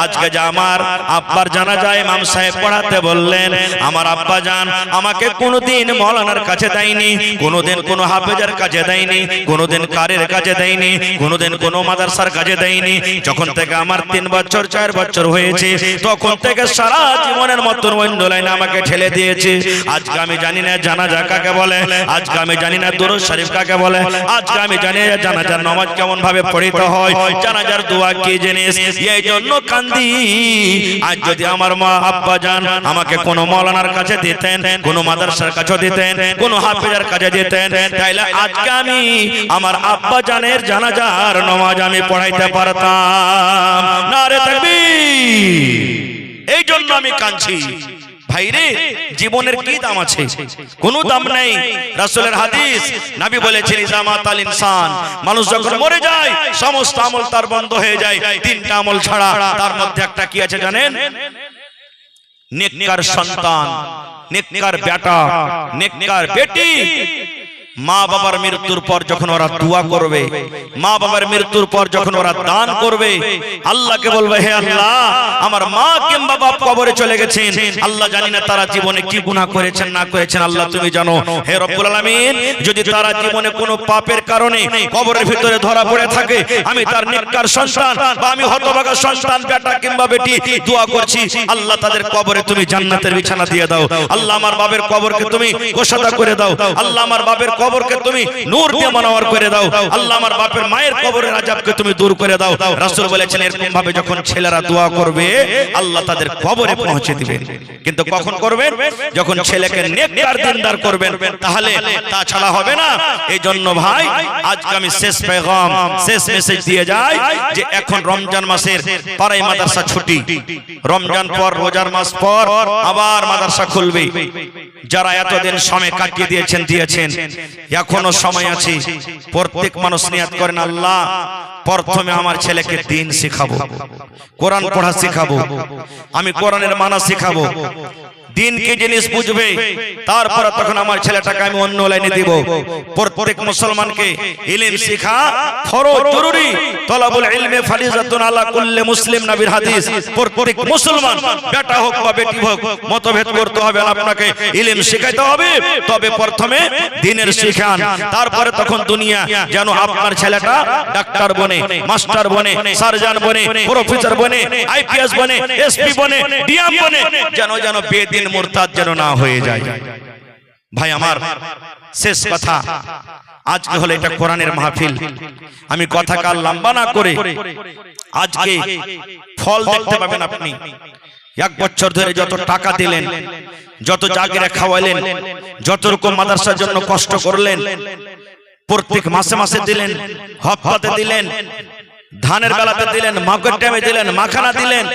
আজকে যে আমার আব্বার জানাজা ইমাম সাহেব পড়াতে বললেন, আমার আব্বা জান আমাকে কোনোদিন মৌলানার কাছে দেয়নি, কোনোদিন কোনো হাফেজের কাছে দেয়নি, কোনোদিন কারের কাছে দেয়নি, কোনোদিন কোনো মাদ্রাসার কাছে দেয়নি। যখন থেকে আমার 3 বছর 4 বছর হয়েছে, তখন থেকে সারা জীবনের মতন অন্য লাইনে আমাকে ঠেলে দিয়েছে। আজকে আমি জানি না জানাজা কাকে বলে, আজকে আমি জানি না দুরূদ শরীফ কাকে বলে, আজকে আমি জানি না জানাজার নামাজ কেমন ভাবে পড়িতে হয়, জানাজার দোয়া কি জিনিস। এই জন্য কান্দি। আজ যদি আমার মা আব্বা জান আমাকে কোনো মাওলানার কাছে দিতেন, কোনো মাদ্রাসার কাছে দিতেন, কোনো হাফেজের কাছে দিতেন, তাইলে আজকে আমি আমার আব্বা জানের জানাজার নামাজ আমি পড়াইতে পারতাম। নারে তাকবীর। এই জন্য আমি কাঁদছি। ভাইরে, জীবনের কি দাম আছে? কোনো দাম নেই। রাসূলের হাদিস, নবী বলেছেন ইজামাতাল ইনসান, মানুষ যখন মরে যায় সমস্ত আমল তার বন্ধ হয়ে যায়, 3টা আমল ছাড়া। তার মধ্যে একটা কি আছে জানেন? নেককার সন্তান, নেককার বেটা, নেককার বেটি। মা বাবার মৃত্যুর পর যখন ওরা দোয়া করবে, মা বাবার মৃত্যুর পর যখন ওরা দান করবে, আল্লাহকে বলবে, হে আল্লাহ, আমার মা কিংবা বাপ কবরে চলে গেছেন, আল্লাহ জানি না তারা জীবনে কি গুনাহ করেছেন না করেছেন, আল্লাহ তুমি জানো। হে রব্বুল আলামিন, যদি তারা জীবনে কোনো পাপের কারণে কবরের ভিতরে ধরা পড়ে থাকে, আমি তার নেককার সন্তান বা আমি হতভাগা সন্তান, বেটা কিংবা বেটি, দোয়া করছি, আল্লাহ তাদের কবরে তুমি জান্নাতের বিছানা দিয়ে দাও। আল্লাহ আমার বাবার কবরকে তুমি গোসাদা করে দাও। আল্লাহ আমার বাবার কবরকে তুমি নূর দিয়ে মনোয়ার করে দাও। আল্লাহ আমার বাপের মায়ের কবরের আযাবকে তুমি দূর করে দাও। রাসূল বলেছেন, এরকম ভাবে যখন ছেলেরা দোয়া করবে, আল্লাহ তাদের কবরে পৌঁছে দিবেন। কিন্তু কখন করবেন? যখন ছেলেকে নেককার দিনদার করবেন, তাহলে তা ছাড়া হবে না। এই জন্য ভাই, আজকে আমি শেষ পেগাম, শেষ মেসেজ দিয়ে যাই যে এখন রমজান মাসের পাড়ায় মাদ্রাসা ছুটি। রমজান পর, রোজার মাস পর আবার মাদ্রাসা খুলবে। যারা এতদিন সময় কাটিয়ে দিয়েছেন, এখনো সময় আছে। প্রত্যেক মানুষ নিয়ত করেন, আল্লাহ প্রথমে আমার ছেলেকে দ্বীন শেখাবো, কোরআন পড়া শেখাবো, আমি কোরআনের মানা শেখাবো, দিন কি জিনিস বুঝবে, তারপরে তখন আমার ছেলেটাকে আমি অন্য লাইনে দিব। প্রত্যেক মুসলমানকে ইলম শিখা ফরজ, জরুরি। তলাবুল ইলমে ফারিজাতুন আলা কুল্লি মুসলিম, নবীর হাদিস। প্রত্যেক মুসলমান, বেটা হোক বা বেটি হোক, মতভেদ করতে হবে না, আপনাকে ইলম শিখাইতে হবে। তবে প্রথমে দ্বীনের শিখান, তারপরে তখন দুনিয়া যেন আপনার ছেলেটা ডাক্তার বনে, মাস্টার বনে, সার্জন বনে, প্রফেসর বনে, আইপিএস বনে, এসপি বনে, ডিএম বনে, যেন বেদিন মুরতাদ যেন না হয়ে যায়। ভাই আমার, শেষ কথা, আজকে হলো এটা কোরআনের মাহফিল। আমি কথা কাল লম্বা না করে আজকে ফল দেখতে পাবেন আপনি। 1 বছর ধরে যত টাকা দিলেন, যত জাগিরা খাওয়ালেন, যত রকম মাদ্রাসার জন্য কষ্ট করলেন, প্রত্যেক মাসে মাসে দিলেন, হপ্তাতে দিলেন, ধানের বেলাতে দিলেন, মাগের টাইমে দিলেন, মাখানা দিলেন।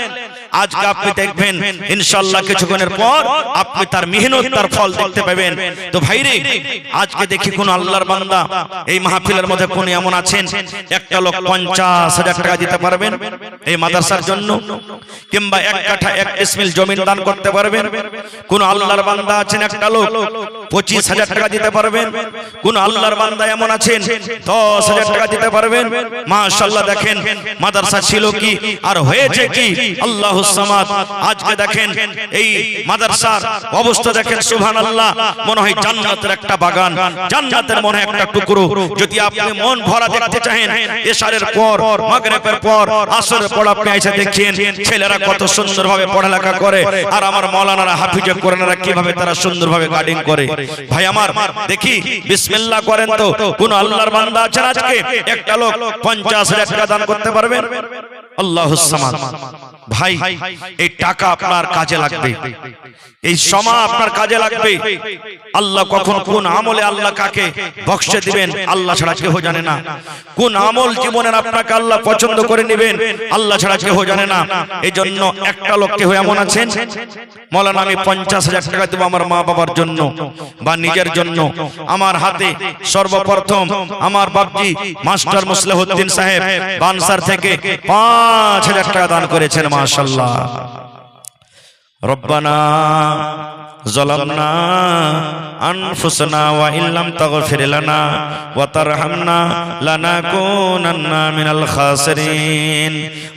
আজকে আপনি দেখবেন ইনশাআল্লাহ কিছুক্ষণের পর আপনি তার মেহনত, তার ফল দেখতে পাবেন। তো ভাইরে, আজকে দেখি কোন আল্লাহর বান্দা এই মাহফিলের মধ্যে কোন এমন আছেন একটা লোক 50,000 টাকা দিতে পারবেন এই মাদ্রাসার জন্য, কিংবা 1 কাঠা 1 ইসমিল জমিন দান করতে পারবেন? কোন আল্লাহর বান্দা আছেন একটা লোক 25,000 টাকা দিতে পারবেন। কোন আল্লাহর বান্দা এমন আছেন 10,000 টাকা দিতে পারবেন। মাশাআল্লাহ দেখেন মাদ্রাসা ছিল কি আর হয়েছে কি, আল্লাহুস সামাদ। আজকে দেখেন এই মাদ্রাসার অবস্থা দেখেন, সুবহানাল্লাহ, মনে হয় জান্নাতের একটা বাগান, জান্নাতের মনে হয় একটা টুকরো। যদি আপনি মন ভরা দেখতে চান, এশারের পর মাগরিবের পর আসরের পর আপনি এসে দেখেন ছেলেরা কত সুন্দরভাবে পড়ালেখা করে, আর আমার মাওলানারা হাফিজে কোরআনরা কিভাবে তারা সুন্দরভাবে গার্ডিং করে। ভাই আমার দেখি বিসমিল্লাহ করেন তো, কোন আল্লাহর বান্দা আছেন আজকে একটা লোক 50,000 টাকা দান করতে পারবেন? আল্লাহুস সামাদ। ভাই এই টাকা আপনার কাজে লাগবে, এই সময় আপনার কাজে লাগবে। আল্লাহ কখন কোন আমলে আল্লাহ কাকে বক্সে দিবেন আল্লাহ ছাড়া কেউ জানে না। কোন আমল জীবনের আপনাকে আল্লাহ পছন্দ করে নেবেন আল্লাহ ছাড়া কেউ জানে না। এই জন্য একটা লোক কেউ এমন আছেন, মাওলানা আমি 50,000 টাকা দেব আমার মা বাবার জন্য বা নিজের জন্য। আমার হাতে সর্বপ্রথম আমার বাপজি মাস্টার মুসলিহুদ্দিন সাহেব বানসার থেকে 5,000 টাকা দান করেছেন। মাশাআল্লাহ। রব্বানা যালামনা আনফুসানা ওয়া ইল্লাম তাগফির লানা ওয়া তারহামনা লানাকুনান্না মিনাল খাসিরিন।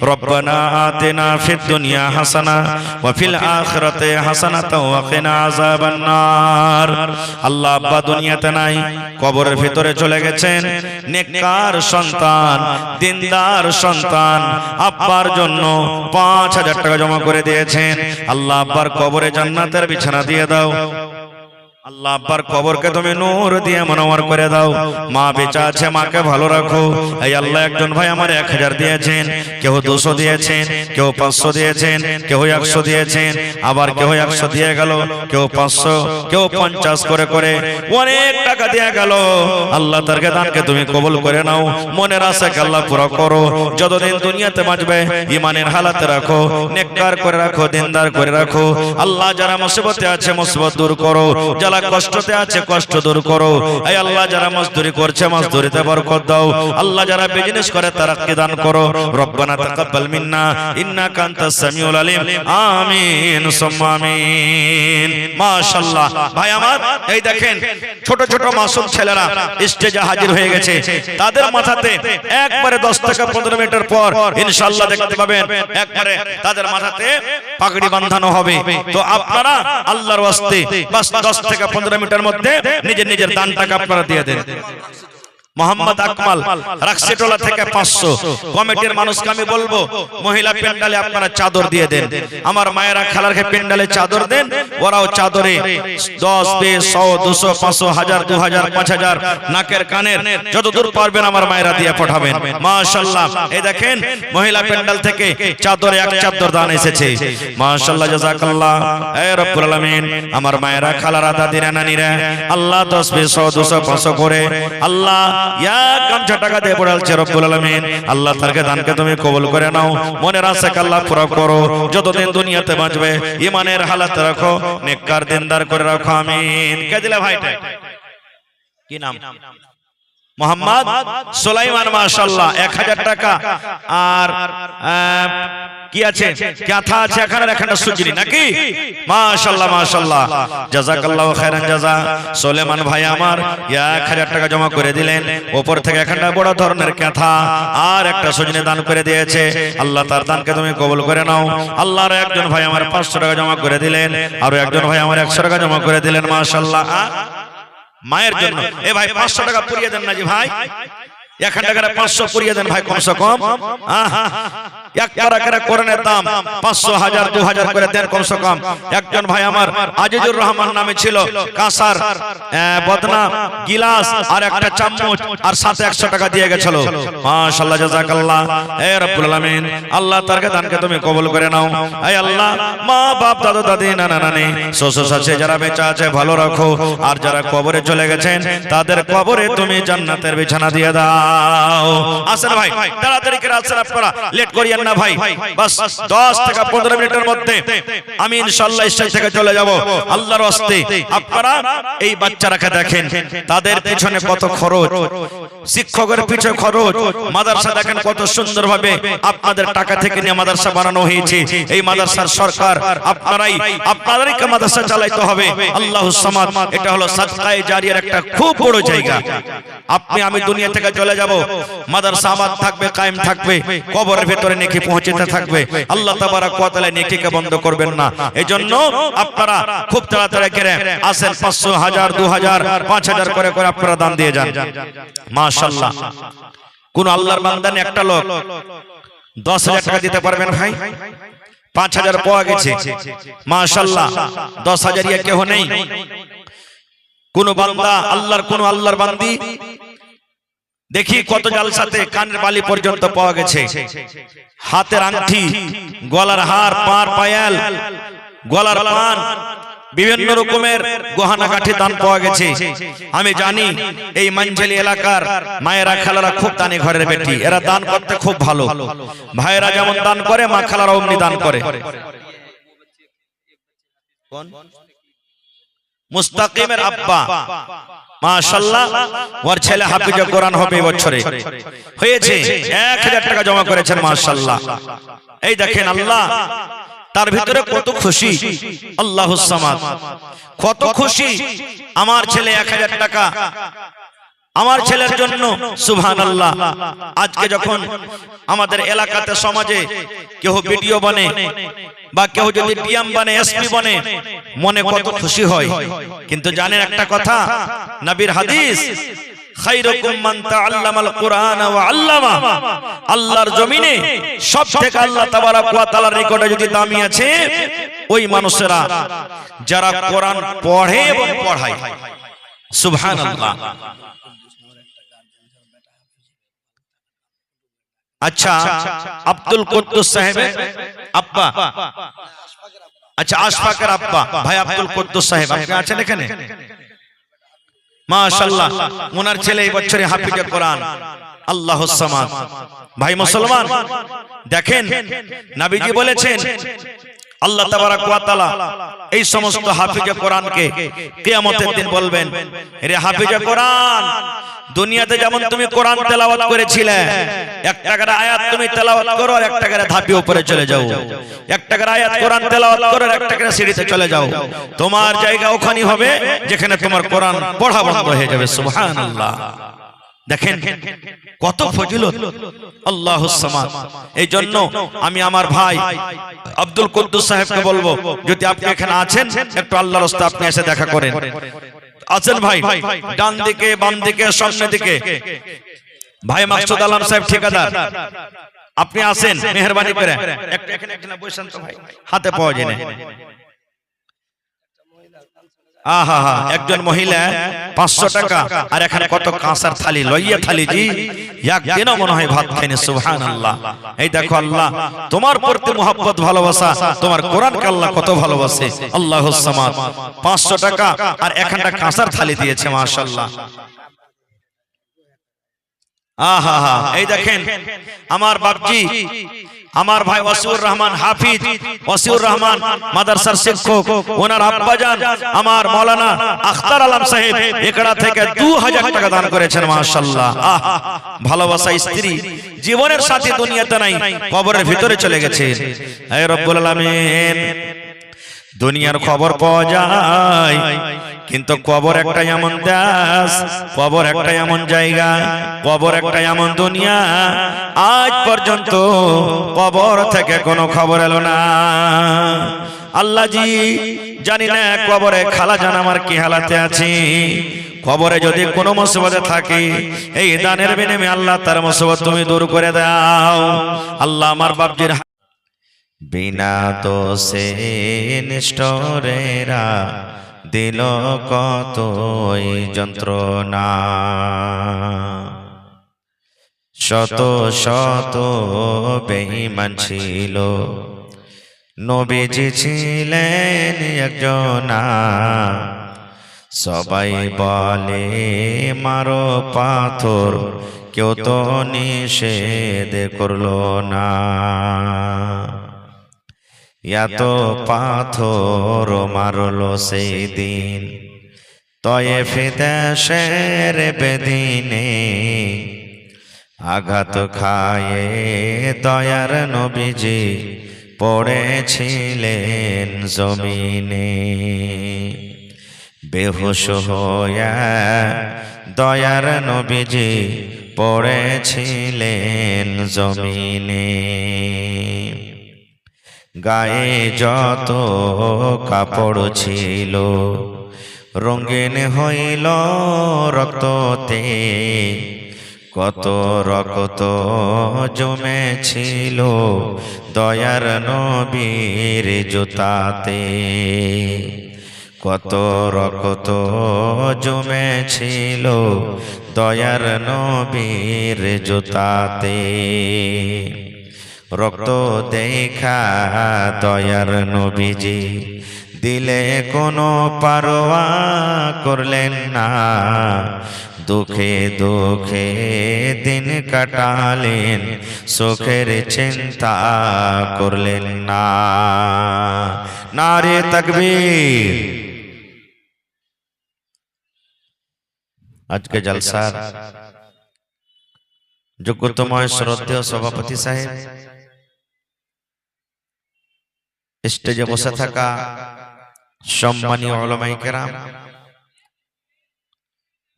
রব্বানা আতিনা ফিদ দুনিয়া হাসানা ওয়া ফিল আখিরাতি হাসানাতাও ওয়া কিনা আযাবান নার। আল্লাহ আব্বা দুনিয়াতে নাই, কবরের ভিতরে চলে গেছেন। নেককার সন্তান, দিনদার সন্তান আব্বার জন্য 5,000 টাকা জমা করে দিয়েছেন। আল্লাহ আব্বার কবরে জান্নাতের বিছানা দিয়ে দাও। আল্লাহ আব্বার কবরকে তুমি নূর দিয়ে মনোয়ার করে দাও। মা বেঁচে আছে, মাকে ভালো রাখো। এই আল্লাহ একজন ভাই আমার 1,000 দিয়েছেন, কেউ 200 দিয়েছেন, কেউ 500 দিয়েছেন, কেউ 100 দিয়েছেন, আবার কেউ 100 দিয়ে গেল, কেউ 500, কেউ 50 করে করে অনেক টাকা দিয়ে গেল। আল্লাহ তার দানকে তুমি কবুল করে নাও। মনের আশাকে আল্লাহ পুরো করো। যতদিন দুনিয়াতে বাঁচবে ঈমানের হালাতে রাখো, নেককার করে রাখো, দিনদার করে রাখো। আল্লাহ যারা মুসিবতে আছে মুসিবত দূর করো, যারা কষ্টতে আছে কষ্ট দূর করো। এই আল্লাহ যারা মজদুরি করছে মজদুরিতে বরকত দাও। আল্লাহ যারা বিজনেস করে তারাকে দান করো। রব্বানা তাকাব্বাল মিন্না ইন্নাকা আনতাস সামিউল আলিম। আমিন সুম্মা আমিন। মাশাআল্লাহ। ভাই আমার এই দেখেন ছোট ছোট মাসুম ছেলেরা স্টেজে হাজির হয়ে গেছে। তাদের মাথাতে একবারে 10 থেকে 15 মিনিটের পর ইনশাআল্লাহ দেখতে পাবেন একবারে তাদের মাথাতে পাগড়ি বাঁধানো হবে। তো আপনারা আল্লাহর ওয়াস্তে বাস 10 থেকে 15 মিনিটের মধ্যে নিজের নিজের দান টাকা আপনারা দিয়ে দেন। মোহাম্মদ আকমাল রাকসিটোলা থেকে 500। কমিটির মানুষকে আমি বলবো মহিলা প্যান্ডালে আপনারা চাদর দিয়ে দেন। আমার মায়েরা খেলারকে প্যান্ডালে চাদর দেন, ওরাও চাদরে 10, 20, 100, 200, 500, 1000, 2000, 5000 নাকের কানের যত দূর পারবেন আমার মায়েরা দিয়ে পাঠাবেন। মাশাআল্লাহ। এই দেখেন মহিলা প্যান্ডাল থেকে চাদরে এক চাদর দান এসেছে। মাশাআল্লাহ, জাযাকাল্লাহ। হে রব্বুল আলামিন, আমার মায়েরা খালারা দাদিরা নানিরা আল্লাহ 10, 20, 100, 200, 500 করে আল্লাহ টাকা দিয়ে পড়ালছে রব্বুল আলামিন। আল্লাহ তারকে দানকে তুমি কবুল করে নাও। মনের আশাকে আল্লাহ পুরো করো। যতদিন দুনিয়াতে বাঁচবে ঈমানের হালাত রাখো, নেককার দিনদার করে রাখো। আমিন। কে দিলে ভাইটা? কি নাম? মোহাম্মদ সুলাইমান। মাশাআল্লাহ। 1000 টাকা। আর কি আছে? কাঁথা আছে এখানে, এখানটা সুজরি নাকি? মাশাআল্লাহ মাশাআল্লাহ, জাযাকাল্লাহু খাইরান জাযা। সুলাইমান ভাই আমার 1000 টাকা জমা করে দিলেন। উপর থেকে এখানটা বড় ধরনের কাঁথা আর একটা সুজনি দান করে দিয়েছে। আল্লাহ তার দানকে তুমি কবুল করে নাও। আল্লাহর একজন ভাই আমার 500 টাকা জমা করে দিলেন, আর একজন ভাই আমার 100 টাকা জমা করে দিলেন। মাশাআল্লাহ। মায়ের জন্য এ ভাই 500 টাকা পুরিয়ে দেন না জি ভাই। 1000 টাকা 500 পুরিয়ে দেন ভাই কমসে কম। এক টাকা কোরআনের দাম 500, 1000, 2000 করে দেন কমসে কম। একজন ভাই আমার আজিজুর রহমান নামে ছিল, কাঁসার বদনা গিলাস আর একটা চামচ আর সাথে 100 টাকা দিয়ে গেছিল। মাশাআল্লাহ, জাযাকাল্লাহ। হে রব্বুল আলামিন, আল্লাহ তারকে দানকে তুমি কবুল করে নাও। হে আল্লাহ, মা বাপ দাদা দাদি নানা নানি শ্বশুর শাশুড়ি যারা বেঁচে আছে ভালো রাখো, আর যারা কবরে চলে গেছেন তাদের কবরে তুমি জান্নাতের বিছানা দিয়ে দাও। দাও। আসেন ভাই, তাড়াতাড়ি করে আসেন, আপনারা লেট করিয়েন না ভাই। বাস 10 থেকে 15 মিনিটের মধ্যে আমি ইনশাআল্লাহ স্টেজ থেকে চলে যাব। আল্লাহর ওয়াস্তে আপনারা এই বাচ্চারাকে দেখেন, তাদের পিছনে কত খরচ, শিক্ষকের পিছনে খরচ, মাদ্রাসা দেখেন কত সুন্দরভাবে আপনাদের টাকা থেকে নিয়ে মাদ্রাসা বানানো হয়েছে। এই মাদ্রাসার সরকার আপনাদেরকে মাদ্রাসা চালাইতে হবে। আল্লাহুস সামাদ, এটা হলো সাদকায়ে জারিয়ার একটা খুব বড় জায়গা। আমি দুনিয়া থেকে চলে যাব, মাদ্রাসা আবাদ থাকবে, কায়েম থাকবে, কবরের ভিতরে নেকি পৌঁছতে থাকবে। আল্লাহ তাবারক ওয়া তাআলা নেকিকে বন্ধ করবেন না। এজন্য আপনারা খুব তাড়াতাড়ি করে আসেন, 500, 1000, 2000, 5000 করে করে আপনারা দান দিয়ে যান। মাশাআল্লাহ, কোন আল্লাহর বান্দা নেই একটা লোক 10,000 টাকা দিতে পারবেন ভাই? 5000 পাওয়া গেছে, মাশাআল্লাহ। 10,000 ইয়া কেউ নেই? কোন বান্দা আল্লাহর বান্দি দেখি কত জালসাতে কানের বালি পর্যন্ত পাওয়া গেছে, হাতের আংটি, গলার হার, পার পায়াল, গলার পান, বিভিন্ন রকমের গহনা কাঠি দান পাওয়া গেছে। আমি জানি এই মানঝালি এলাকার মায়েরা খালারা খুব দানি ঘরের বেটি, এরা দান করতে খুব ভালো। ভাইয়েরা যেমন দান করে, মা খালারা অমনি দান করে। মুস্তাকিমের আব্বা, মাশাআল্লাহ, ওর ছেলে হাফিজে কোরআন হবে এই বছরে, হয়েছে 1000 টাকা জমা করেছেন, মাশাআল্লাহ। এই দেখেন আল্লাহ তার ভিতরে কত খুশি, আল্লাহুস সামাদ, কত খুশি। আমার ছেলে 1000 টাকা আমার ছেলের জন্য, সুবহানাল্লাহ। আজকে যখন আমাদের এলাকাতে সমাজে কেউ ভিডিও বানে বা কেউ যদি ডিএম বানে, এসপি বানে, মনে কত খুশি হয়। কিন্তু জানেন একটা কথা, নবীর হাদিস, খায়রুকুম মান তাআল্লামাল কুরআন ওয়া আল্লামা। আল্লাহর জমিনে সবথেকে আল্লাহ তাবারক ওয়া তাআলার নিকটে যদি দামি আছে ওই মানুষেরা যারা কোরআন পড়ে এবং পড়ায়। সুবহানাল্লাহ। আচ্ছা, আব্দুল কুদ্দুস সাহেবের আব্বা, আচ্ছা আশফাকের আব্বা ভাই আব্দুল কুদ্দুস সাহেব, আপনি আছেন এখানে? মাশাআল্লাহ, ওনার ছেলে এই বছরে হাফিজে কোরআন, আল্লাহুস সামাদ। ভাই মুসলমান, দেখেন নবীজি বলেছেন, আল্লাহ তাবারক ওয়া তাআলা এই সমস্ত হাফিজে কোরআনকে কিয়ামতের দিন বলবেন, রে হাফিজে কোরআন, দুনিয়াতে যেমন তুমি কোরআন তেলাওয়াত করেছিলে, 1 টাকার আয়াত তুমি তেলাওয়াত করো আর 1 টাকার ধাপি উপরে চলে যাও, 1 টাকার আয়াত কোরআন তেলাওয়াত করো আর 1 টাকার সিঁড়িতে চলে যাও, তোমার জায়গা ওখানেই হবে যেখানে তোমার কোরআন পড়া বন্ধ হয়ে যাবে। সুবহানাল্লাহ। দেখেন কত ফজিলত, আল্লাহুস সামাদ। এই জন্য আমি আমার ভাই আব্দুল কুদ্দুস সাহেবকে বলবো, যদি আপনি এখানে আছেন একটু আল্লাহর রাস্তে আপনি এসে দেখা করেন। আছেন ভাই, ডান দিকে, বাম দিকে, সামনে দিকে ভাই মাকসুদ আলম সাহেব ঠিকাদার, আপনি আসেন মেহেরবানি করে একটু এখানে বসেন তো ভাই, হাতে পাওয়া যায় না। আহা হা, একজন মহিলা 500 টাকা, আর এখানে কত কাঁসার থালি, লইয়া থালি জি, একদিনও মনে হয় ভাত খাইনি। সুবহানাল্লাহ। এই দেখো আল্লাহ তোমার প্রতি মুহাব্বত, ভালোবাসা, তোমার কোরআনকে আল্লাহ কত ভালোবাসে। আল্লাহুস সামাদ। 500 টাকা আর এখানটা কাঁসার থালি দিয়েছে, মাশাআল্লাহ। আহা হা, এই দেখেন আমার বাপজি, আমার ভাই ওয়াসিউর রহমান হাফিজ, ওয়াসিউর রহমান মাদ্রাসার শিক্ষক, ওনার আব্বাজান আমার মাওলানা আখতার আলম সাহেব একড়া থেকে 2000 টাকা দান করেছেন, মাশাআল্লাহ। ভালোবাসা স্ত্রী, জীবনের সাথী দুনিয়াতে নাই, কবরের ভিতরে চলে গেছে। হে রব্বুল আলামিন, দুনিয়ার খবর পাওয়া যায়, কিন্তু কবর একটা এমন দেশ, কবর একটা এমন জায়গা, কবর একটা এমন দুনিয়া, আজ পর্যন্ত কবর থেকে কোনো খবর এলো না। আল্লাহ জি, জানি না কবরে খালাজান আমার কি হালাতে আছে। কবরে যদি কোনো মুসিবতে থাকে, এই দানের বিনিময়ে আল্লাহ তার মুসিবত তুমি দূর করে দাও। আল্লাহ আমার বাপজির বিনা দোষে নিষ্ঠুরেরা দিল কতই যন্ত্রণা, শত শত বেঈমান ছিল, নবীজি ছিলেন একজনা। সবাই বলে মারো পাথর, কেউ তো নিষেধ করলো না। এত পাথর মারলো সেই দিন তয়েফ দেশের বেদিনে, আঘাত খায়ে দয়ার নবীজি পড়েছিলেন জমিনে। বেহুশ হয়ে দয়ার নবীজি পড়েছিলেন জমিনে। গায়ে যত কাপড় ছিল রঙিন হইল রক্ততে, কত রক্ত জমেছিল দয়ার নবীর জুতাতে, কত রক্ত জমেছিল দয়ার নবীর জুতাতে। রক্ত দেখা দয়ার নবীজি দিলে কোনো পারোয়া করলেন না, দুঃখে দুঃখে দিন কাটালেন সুখের চিন্তা করলেন না। নারে তাকবীর। আজকে জলসার যোগ্যতময় শ্রদ্ধেয় সভাপতি সাহেব, স্টেজে বসে থাকা সম্মানীয় উলামায়ে কেরাম,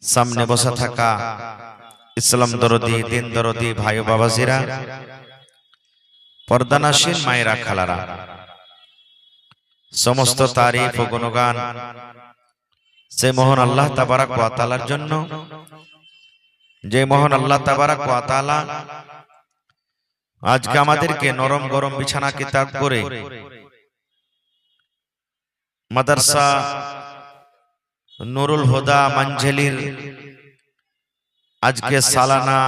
সামনে বসে থাকা ইসলাম দরদি দিন দরদি ভাই ও বাবাজিরা, পর্দানাসীন মায়েরা খালারা, সমস্ত তারিফ ও গুণগান সে মহান আল্লাহ তাবারাক ওয়া তাআলার জন্য, যে মহান আল্লাহ তাবারাক ওয়া তাআলা আজকে আমাদেরকে নরম গরম বিছানা কিতাব করে মাদ্রাসা নুরুল হুদা মানঝেলির আজকে সালানা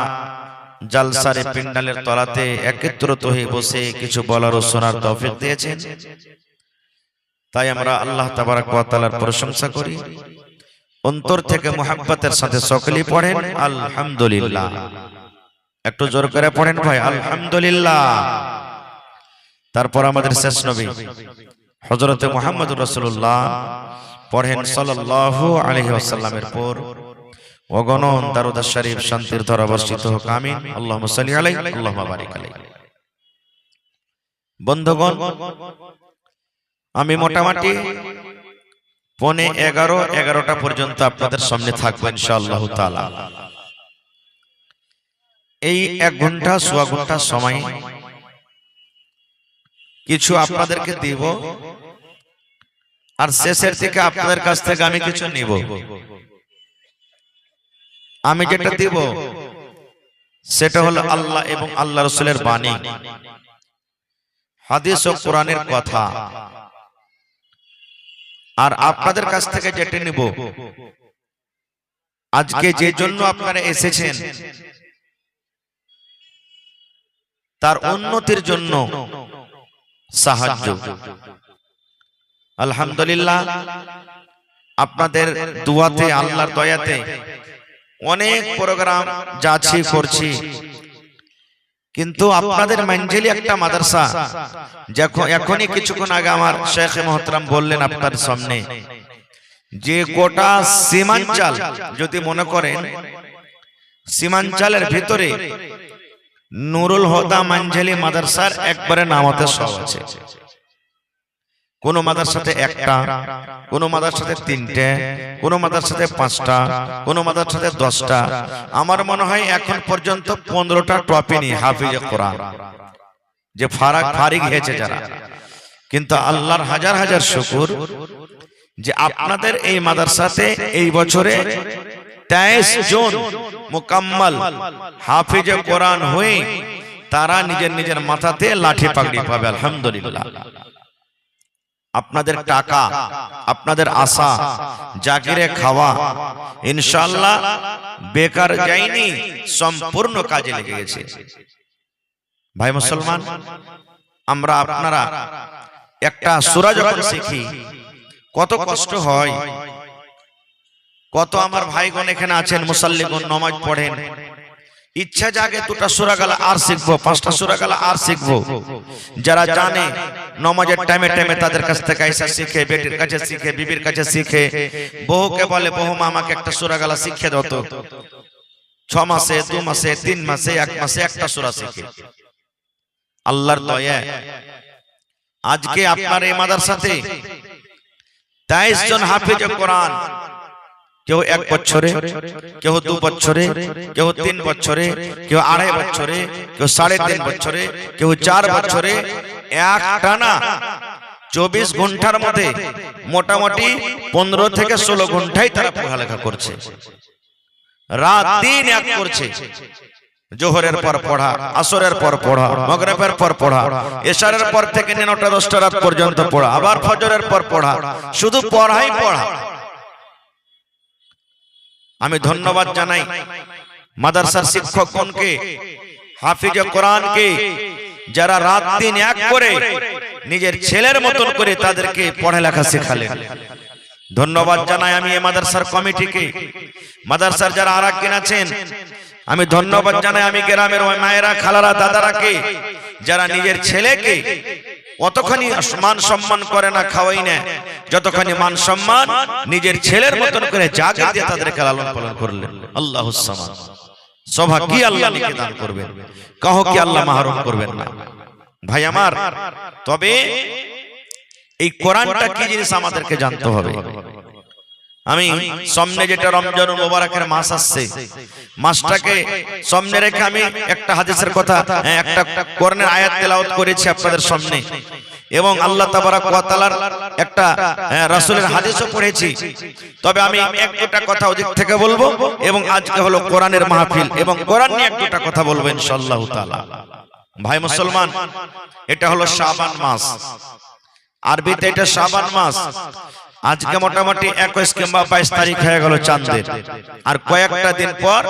জালসার পিন্ডালের তলাতে একত্রিত হয়ে বসে কিছু বলার ও শোনার তৌফিক দিয়েছেন। তাই আমরা আল্লাহ তাবারাক ওয়া তাআলার প্রশংসা করি, অন্তর থেকে মুহাব্বতের সাথে সকলেই পড়েন আলহামদুলিল্লাহ। একটু জোর করে পড়েন ভাই আলহামদুলিল্লাহ। তারপর আমাদের শেষ নবী হযরতে মুহাম্মদুর রাসূলুল্লাহ পড়েন সাল্লাল্লাহু আলাইহি ওয়াসাল্লামের পর অগণন দরুদ শরীফ শান্তির ধারা বর্ষিত হোক, আমিন। আল্লাহুম্মা সাল্লি আলাইহি আল্লাহুম্মা বারিক আলাইহি। বন্ধুগণ, আমি মোটামুটি 11:30 পর্যন্ত আপনাদের সামনে থাকবো ইনশাআল্লাহ তাআলা। এই 1 ঘন্টা সোয়া ঘন্টা সময় কিছু আপনাদেরকে দিব, আর শেষের দিকে আপনাদের কাছ থেকে আমি কিছু নিব। আমি যেটা দিব সেটা হলো আল্লাহ এবং আল্লাহ রাসূলের বাণী, হাদিস ও কোরআনের কথা। আর আপনাদের কাছ থেকে যেটা নিব, আজকে যে জন্য আপনারা এসেছেন তার উন্নতির জন্য সাহায্য। আলহামদুলিল্লাহ, আপনাদের দুয়াতে আল্লাহর দয়াতে অনেক প্রোগ্রাম যাচ্ছি করছি, কিন্তু আপনাদের মানঝিলি একটা মাদ্রাসা, এখনই কিছুক্ষণ আগে আমার শেখ মুহতারাম বললেন আপনার সামনে যে গোটা সীমাঞ্চল যদি মনে করেন সীমাঞ্চলের ভিতরে নুরুল হুদা মানঝিলি মাদ্রাসার একবারে নামতে সব আছে। কোন মাদ্রাসাতে একটা, কোন মাদ্রাসাতে 3টে, কোন মাদ্রাসাতে 5টা, কোন মাদ্রাসাতে 10টা। আমার মনে হয় এখন পর্যন্ত 15টা টপি নি হাফিজে কোরআন, যে ফারিক হয়েছে যারা। কিন্তু আল্লাহর হাজার হাজার শুকর যে আপনাদের এই মাদ্রাসাতে এই বছরে 23 জন মুকাম্মাল হাফিজে কোরআন হয়ে তারা নিজের নিজের মাথাতে লাঠি পাগড়ি পাবে। আলহামদুলিল্লাহ। আপনাদের টাকা, আপনাদের আশা, জাকিরে খাওয়া ইনশাআল্লাহ বেকার যায়নি, সম্পূর্ণ কাজে লেগে গেছে। ভাই মুসলমান, আমরা আপনারা একটা সূরা যখন শিখি কত কষ্ট হয়। কত আমার ভাইগণ এখানে আছেন মুসাল্লিগণ, নামাজ পড়েন, ইচ্ছা জাগে দুটা সূরা গেল আর শিখবো, পাঁচটা সূরা গেল আর শিখবো। যারা জানে নামাজের টাইমে টাইমে তাদের কাছ থেকে এসে শিখে, বেটির কাছে শিখে, বিবির কাছে শিখে, বহুকে বলে বহু মা আমাকে একটা সূরা গেল শিখে দাও তো। 6 মাসে, 2 মাসে, 3 মাসে, 1 মাসে একটা সূরা শিখে। আল্লাহর দয়া আজকে আপনার এই মাদ্রাসাতে 23 জন হাফেজ কোরআন, কেউ 1 বছরে, কেউ 2 বছরে, কেউ 3 বছরে, কেউ 2.5 বছরে, কেউ 3.5 বছরে, কেউ 4 বছরে, এক টানা 24 ঘন্টার মধ্যে মোটামুটি 15 থেকে 16 ঘন্টাই তারা পড়ালেখা করছে। রাত দিন এক করছে। জোহরের পর পড়া, আসরের পর পড়া, মাগরিবের পর পড়া, এশারের পর থেকে 9টা 10টা রাত পর্যন্ত পড়া, আবার ফজরের পর পড়া, শুধু পড়াই পড়া। আমি ধন্যবাদ জানাই মাদ্রাসার শিক্ষকগণকে, হাফিজে কোরআনকে, যারা রাত দিন এক করে নিজের ছেলের মতন করে তাদেরকে পড়ালেখা শেখালেন। ধন্যবাদ জানাই আমি এই মাদ্রাসার কমিটিকে, মাদ্রাসার যারা আরাকিন আছেন, আমি ধন্যবাদ জানাই আমি গ্রামের ওই মায়েরা, খালারা, দাদারাকে, যারা নিজের ছেলেকে অতখানি মান সম্মান করে না, খাওয়াই না, যতখানি মান সম্মান নিজের ছেলের মতন করে জাগে দিয়ে তাদেরকে লালন পালন করলেন। আল্লাহুস সামাদ। শোভা কি আল্লাহ নিকে দান করবেন, কাহ কি আল্লাহ মাহরুম করবেন না। ভাই আমার, তবে এই কোরআনটা কি জিনিস আমাদেরকে জানতে হবে। আমি সামনে যেটা রমজানুল মুবারকের মাস আসছে, মাসটাকে সামনে রেখে আমি একটা হাদিসের কথা, একটা কোরআনের আয়াত তেলাওয়াত করেছি আপনাদের সামনে, এবং আল্লাহ তাবারাক ওয়া তাআলার একটা রাসূলের হাদিসও পড়েছি। তবে আমি একটা কথা ওদিক থেকে বলবো, এবং আজকে হলো কোরআনের মাহফিল, এবং কোরআন নিয়ে একটা কথা বলবো ইনশাআল্লাহ তাআলা। ভাই মুসলমান, এটা হলো শাবান মাস, আরবিতে এটা শাবান মাস। আজকে মোটামুটি 21 কিংবা 22 তারিখ হয়ে গেল চাঁদের, আর কয়েকটা দিন পর